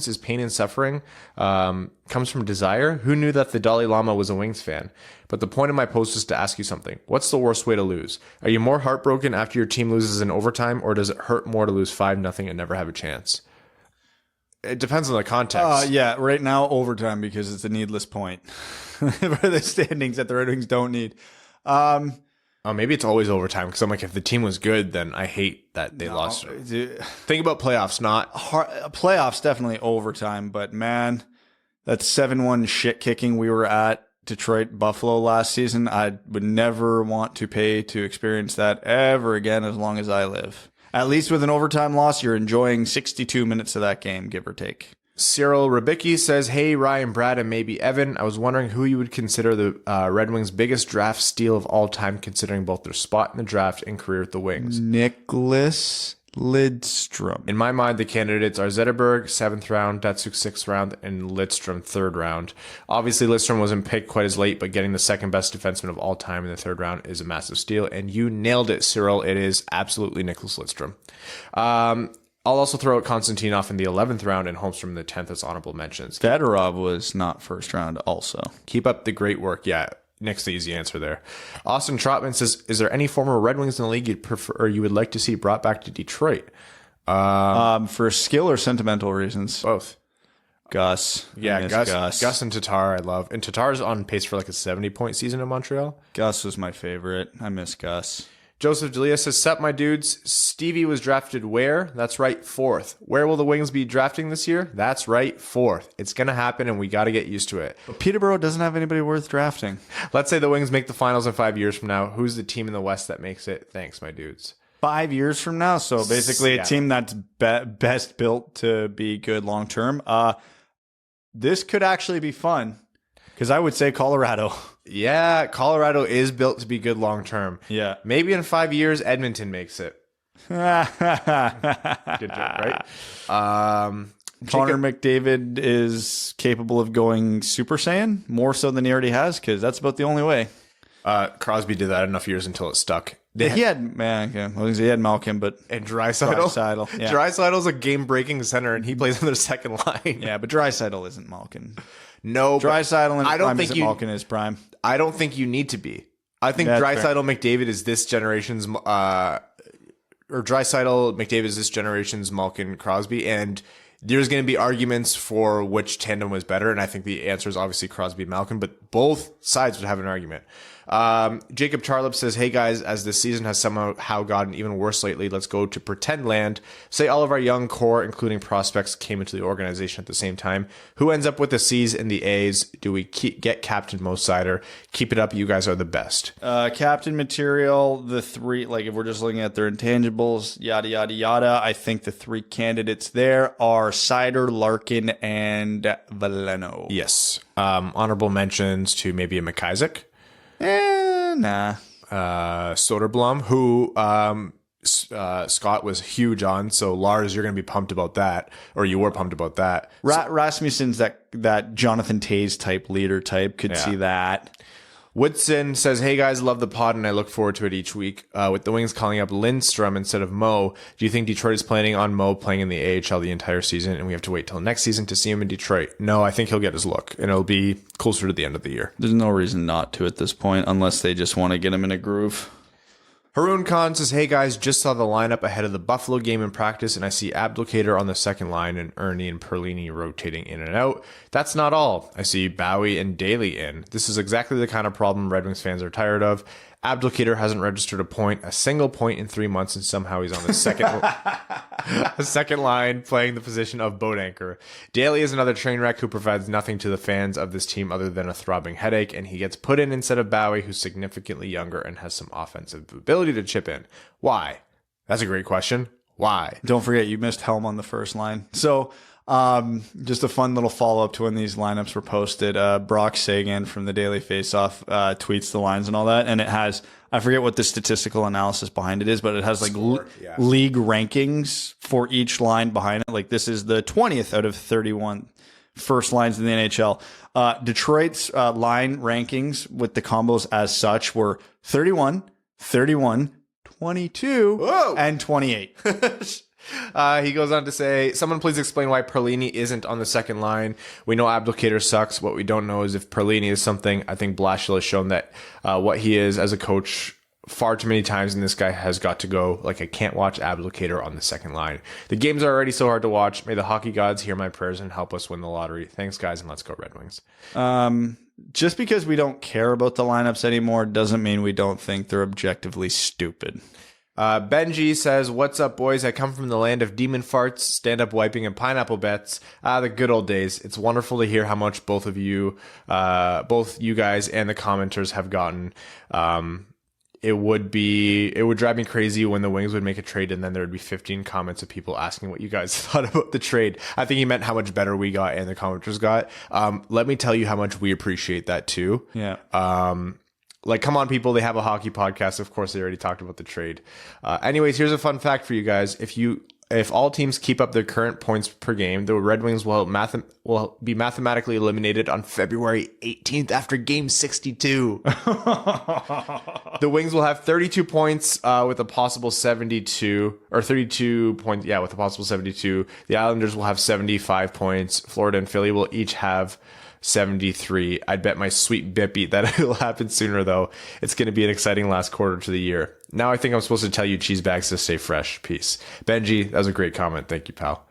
is pain and suffering? Comes from desire? Who knew that the Dalai Lama was a Wings fan? But the point of my post is to ask you something. What's the worst way to lose? Are you more heartbroken after your team loses in overtime, or does it hurt more to lose 5-0 and never have a chance? It depends on the context. Yeah, right now, overtime, because it's a needless point for the standings that the Red Wings don't need. Maybe it's always overtime, because I'm like, if the team was good, then I hate that they lost. Think about playoffs, not playoffs. Definitely overtime, but man, that 7-1 shit kicking we were at Detroit Buffalo last season, I would never want to pay to experience that ever again as long as I live. At least with an overtime loss, you're enjoying 62 minutes of that game, give or take. Cyril Rabicki says, hey, Ryan, Brad, and maybe Evan. I was wondering who you would consider the Red Wings' biggest draft steal of all time, considering both their spot in the draft and career at the Wings. Nicholas Lidstrom. In my mind, the candidates are Zetterberg, 7th round, Datsuk, 6th round, and Lidstrom, 3rd round. Obviously, Lidstrom wasn't picked quite as late, but getting the second best defenseman of all time in the 3rd round is a massive steal. And you nailed it, Cyril. It is absolutely Nicholas Lidstrom. I'll also throw out Konstantinov in the 11th round and Holmstrom in the 10th as honorable mentions. Fedorov was not 1st round also. Keep up the great work. Yeah, Nick's the easy answer there. Austin Trotman says, is there any former Red Wings in the league you'd prefer, or you would like to see brought back to Detroit? For skill or sentimental reasons? Both. Gus. Yeah, Gus and Tatar I love. And Tatar's on pace for like a 70-point season in Montreal. Gus was my favorite. I miss Gus. Joseph Delia says, sup, my dudes. Stevie was drafted where? That's right, 4th. Where will the Wings be drafting this year? That's right, 4th. It's going to happen, and we got to get used to it. But Peterborough doesn't have anybody worth drafting. Let's say the Wings make the finals in 5 years from now. Who's the team in the West that makes it? Thanks, my dudes. 5 years from now. So basically a team that's best built to be good long-term. This could actually be fun, because I would say Colorado. Yeah, Colorado is built to be good long-term. Yeah. Maybe in 5 years, Edmonton makes it. Good joke, right? Connor McDavid is capable of going Super Saiyan, more so than he already has, because that's about the only way. Crosby did that enough years until it stuck. He had Malkin, but and Draisaitl. Yeah. Draisaitl's a game-breaking center, and he plays on their second line. Yeah, but Draisaitl isn't Malkin. No, Draisaitl and Malkin is prime. I don't think you need to be. I think Draisaitl McDavid is this generation's or Draisaitl McDavid is this generation's Malkin Crosby, and there's going to be arguments for which tandem was better, and I think the answer is obviously Crosby Malkin, but both sides would have an argument. Jacob Charlip says, hey guys, as this season has somehow gotten even worse lately, let's go to pretend land. Say all of our young core, including prospects, came into the organization at the same time. Who ends up with the C's and the A's? Do we get Captain Mo Sider? Keep it up. You guys are the best. Captain material, the three, like if we're just looking at their intangibles, yada, yada, yada, I think the three candidates there are Sider, Larkin, and Vilano. Yes. Honorable mentions to maybe a McIsaac. Nah. Soderblom, who Scott was huge on. So Lars, you're going to be pumped about that, or you were pumped about that. Rasmussen's that Jonathan Toews type leader type. Could see that. Woodson says, hey guys, love the pod and I look forward to it each week. With the Wings calling up Lindstrom instead of Mo, do you think Detroit is planning on Mo playing in the AHL the entire season and we have to wait till next season to see him in Detroit? No, I think he'll get his look and it'll be closer to the end of the year. There's no reason not to at this point unless they just want to get him in a groove. Haroon Khan says, hey guys, just saw the lineup ahead of the Buffalo game in practice and I see Abdelkader on the second line and Ernie and Perlini rotating in and out. That's not all. I see Bowie and Daly in. This is exactly the kind of problem Red Wings fans are tired of. Abdelkader hasn't registered a single point in 3 months, and somehow he's on the second line playing the position of boat anchor. Daly is another train wreck who provides nothing to the fans of this team other than a throbbing headache, and he gets put in instead of Bowie, who's significantly younger and has some offensive ability to chip in. Why? That's a great question. Why? Don't forget, you missed Helm on the first line. So, just a fun little follow-up to when these lineups were posted. Brock Sagan from the Daily Faceoff tweets the lines and all that, and it has, I forget what the statistical analysis behind it is, but it has like league rankings for each line behind it. Like this is the 20th out of 31 first lines in the NHL. Detroit's line rankings with the combos as such were 31, 31, 22, Whoa. and 28. He goes on to say, someone please explain why Perlini isn't on the second line. We know Abdelkader sucks. What we don't know is if Perlini is something. I think Blashill has shown that what he is as a coach far too many times, and this guy has got to go. Like, I can't watch Abdelkader on the second line. The games are already so hard to watch. May the hockey gods hear my prayers and help us win the lottery. Thanks, guys, and let's go Red Wings. Just because we don't care about the lineups anymore doesn't mean we don't think they're objectively stupid. Benji says, what's up, boys? I come from the land of demon farts, stand-up wiping, and pineapple bets. The good old days. It's wonderful to hear how much both you guys and the commenters have gotten. It would drive me crazy when the Wings would make a trade and then there would be 15 comments of people asking what you guys thought about the trade. I think he meant how much better we got and the commenters got. Let me tell you how much we appreciate that too. Yeah. Like, come on, people. They have a hockey podcast. Of course, they already talked about the trade. Anyways, here's a fun fact for you guys. If all teams keep up their current points per game, the Red Wings will be mathematically eliminated on February 18th after Game 62. The Wings will have 32 points with a possible 72, or 32 points, yeah, with a possible 72. The Islanders will have 75 points. Florida and Philly will each have 73. I'd bet my sweet bippy that it'll happen sooner, though. It's going to be an exciting last quarter to the year. Now I think I'm supposed to tell you cheese bags to stay fresh. Peace. Benji, that was a great comment. Thank you, pal.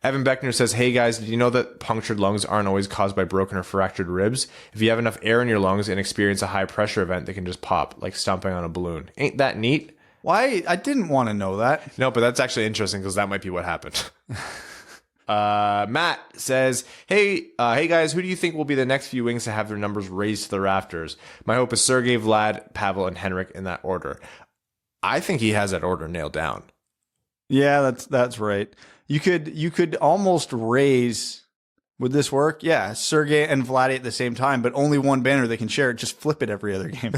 Evan Beckner says, hey guys, did you know that punctured lungs aren't always caused by broken or fractured ribs? If you have enough air in your lungs and experience a high pressure event, they can just pop, like stomping on a balloon. Ain't that neat? Why? I didn't want to know that. No, but that's actually interesting because that might be what happened. Matt says, hey guys, who do you think will be the next few Wings to have their numbers raised to the rafters? My hope is Sergei, Vlad, Pavel, and Henrik in that order. I think he has that order nailed down. Yeah, that's right. You could almost raise. Would this work? Yeah, Sergei and Vlad at the same time, but only one banner they can share. Just flip it every other game.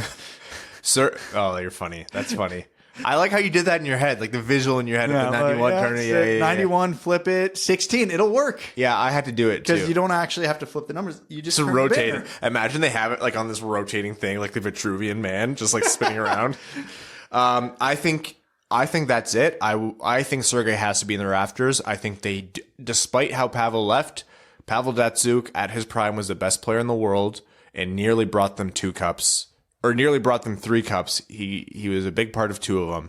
Oh, you're funny. That's funny. I like how you did that in your head, like the visual in your head of the 91 turning. Yeah, 91, flip it, 16, it'll work. Yeah, I had to do it too. Because you don't actually have to flip the numbers. You just rotate it. Imagine they have it like on this rotating thing, like the Vitruvian Man, just like spinning around. I think that's it. I think Sergei has to be in the rafters. I think despite how Pavel left, Pavel Datsyuk at his prime was the best player in the world and nearly brought them 2 cups. Or nearly brought them 3 cups. He was a big part of 2 of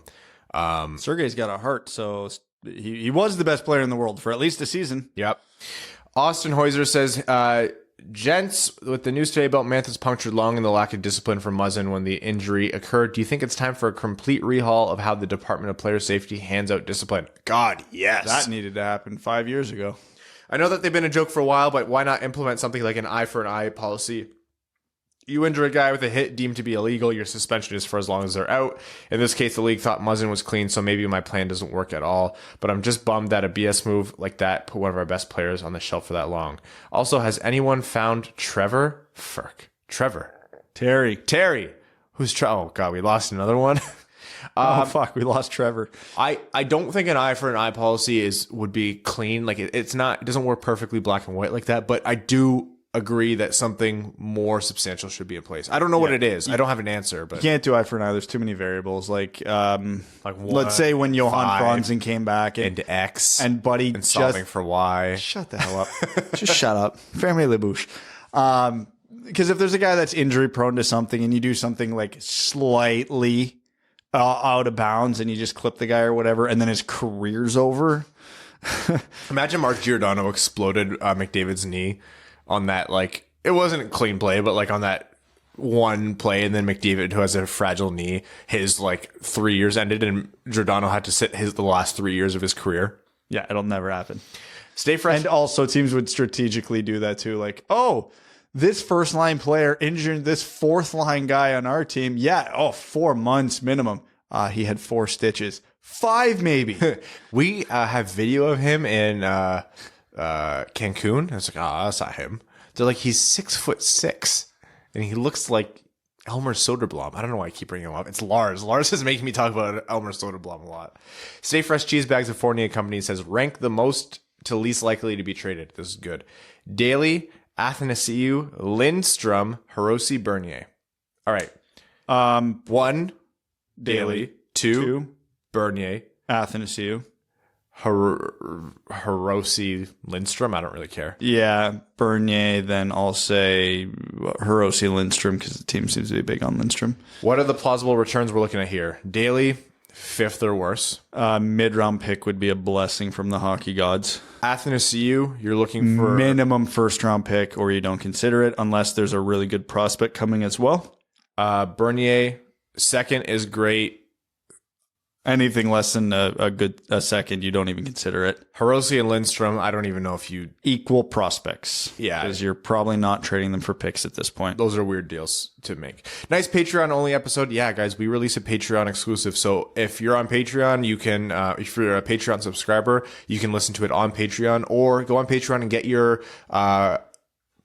them. Sergei's got a heart, so he was the best player in the world for at least a season. Yep. Austin Heuser says, Gents, with the news today about Mantha's punctured lung and the lack of discipline from Muzzin when the injury occurred, do you think it's time for a complete rehaul of how the Department of Player Safety hands out discipline? God, yes. That needed to happen 5 years ago. I know that they've been a joke for a while, but why not implement something like an eye for an eye policy? You injure a guy with a hit deemed to be illegal, your suspension is for as long as they're out. In this case, the league thought Muzzin was clean, so maybe my plan doesn't work at all. But I'm just bummed that a BS move like that put one of our best players on the shelf for that long. Also, has anyone found Trevor? Trevor. Terry. Who's oh God, we lost another one. We lost Trevor. I don't think an eye for an eye policy would be clean. Like it doesn't work perfectly black and white like that, but I do agree that something more substantial should be in place. I don't know what it is. I don't have an answer, but you can't do eye for an eye. There's too many variables. Like let's say when 5, Johan Franzen came back and X and Buddy and solving for Y. Shut the hell up. Just shut up. Ferme le bouche. Because if there's a guy that's injury prone to something and you do something like slightly out of bounds and you just clip the guy or whatever, and then his career's over. Imagine Mark Giordano exploded McDavid's knee on that, like, it wasn't a clean play, but like on that one play, and then McDavid, who has a fragile knee, his like 3 years ended, and Giordano had to sit the last 3 years of his career. Yeah, it'll never happen. Stay fresh. And also, teams would strategically do that too. Like, oh, this first line player injured this fourth line guy on our team. Yeah, 4 months minimum. He had 4 stitches. 5 maybe. We have video of him in Cancun. I was like, I saw him. They're like, he's 6'6", and he looks like Elmer Soderblom. I don't know why I keep bringing him up. It's Lars. Lars is making me talk about Elmer Soderblom a lot. Stay Fresh Cheese Bags of Fournier Company says, rank the most to least likely to be traded. This is good. Daly, Athanasiou, Lindstrom, Rossi, Bernier. All right. 1, Daly. 2, Bernier. Athanasiou. Rossi, Lindstrom. I don't really care. Yeah, Bernier. Then I'll say Rossi, Lindstrom, because the team seems to be big on Lindstrom. What are the plausible returns we're looking at here? Daly, 5th or worse. Mid-round pick would be a blessing from the hockey gods. Athanasiou, you're looking for minimum first-round pick, or you don't consider it unless there's a really good prospect coming as well. Bernier, 2nd is great. Anything less than a second, you don't even consider it. Rossi and Lindstrom, I don't even know if you equal prospects. Yeah, because you're probably not trading them for picks at this point. Those are weird deals to make. Nice Patreon only episode. Yeah, guys, we release a Patreon exclusive. So if you're on Patreon, you can, if you're a Patreon subscriber, you can listen to it on Patreon, or go on Patreon and get your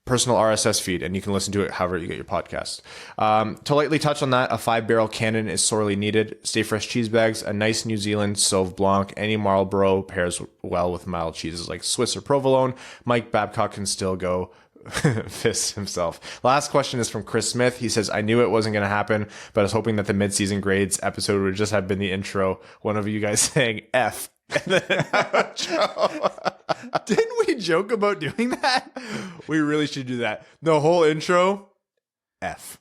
personal RSS feed, and you can listen to it however you get your podcast. To lightly touch on that, a 5-barrel cannon is sorely needed. Stay Fresh Cheese Bags, a nice New Zealand Sauve Blanc, any Marlboro pairs well with mild cheeses like Swiss or Provolone. Mike Babcock can still go fist himself. Last question is from Chris Smith. He says, I knew it wasn't going to happen, but I was hoping that the mid-season grades episode would just have been the intro, one of you guys saying F. And then didn't we joke about doing that? We really should do that. The whole intro, F.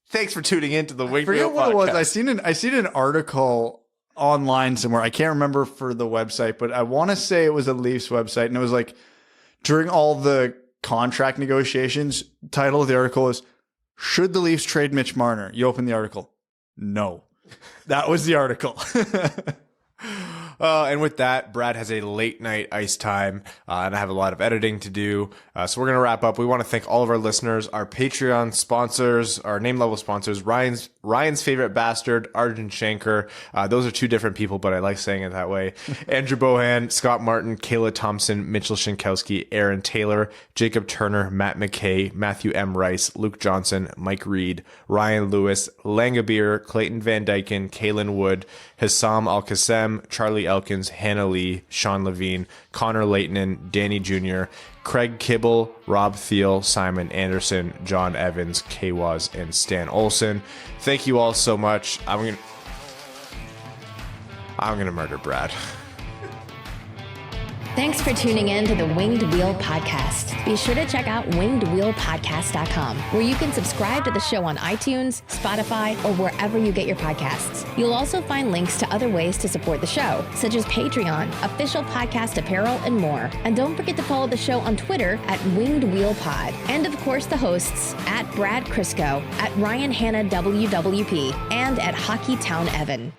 Thanks for tuning in to the Wing Forget Reel what podcast. it was. I seen an article online somewhere. I can't remember for the website, but I want to say it was a Leafs website, and it was like during all the contract negotiations. Title of the article is "Should the Leafs trade Mitch Marner?" You open the article, no. That was the article. And with that, Brad has a late night ice time, and I have a lot of editing to do. So we're going to wrap up. We want to thank all of our listeners, our Patreon sponsors, our name level sponsors, Ryan's favorite bastard, Arjun Shanker. Those are 2 different people, but I like saying it that way. Andrew Bohan, Scott Martin, Kayla Thompson, Mitchell Shinkowski, Aaron Taylor, Jacob Turner, Matt McKay, Matthew M. Rice, Luke Johnson, Mike Reed, Ryan Lewis, Langabir, Clayton Van Dyken, Kaylin Wood, Hassam Al-Qassem, Charlie Elkins, Hannah Lee, Sean Levine, Connor Leighton, Danny Jr., Craig Kibble, Rob Thiel, Simon Anderson, John Evans, K-Waz, and Stan Olson. Thank you all so much. I'm gonna murder Brad. Thanks for tuning in to the Winged Wheel Podcast. Be sure to check out wingedwheelpodcast.com, where you can subscribe to the show on iTunes, Spotify, or wherever you get your podcasts. You'll also find links to other ways to support the show, such as Patreon, official podcast apparel, and more. And don't forget to follow the show on Twitter at Winged Wheel Pod. And of course, the hosts at Brad Crisco, at Ryan Hanna WWP, and at Hockey Town Evan.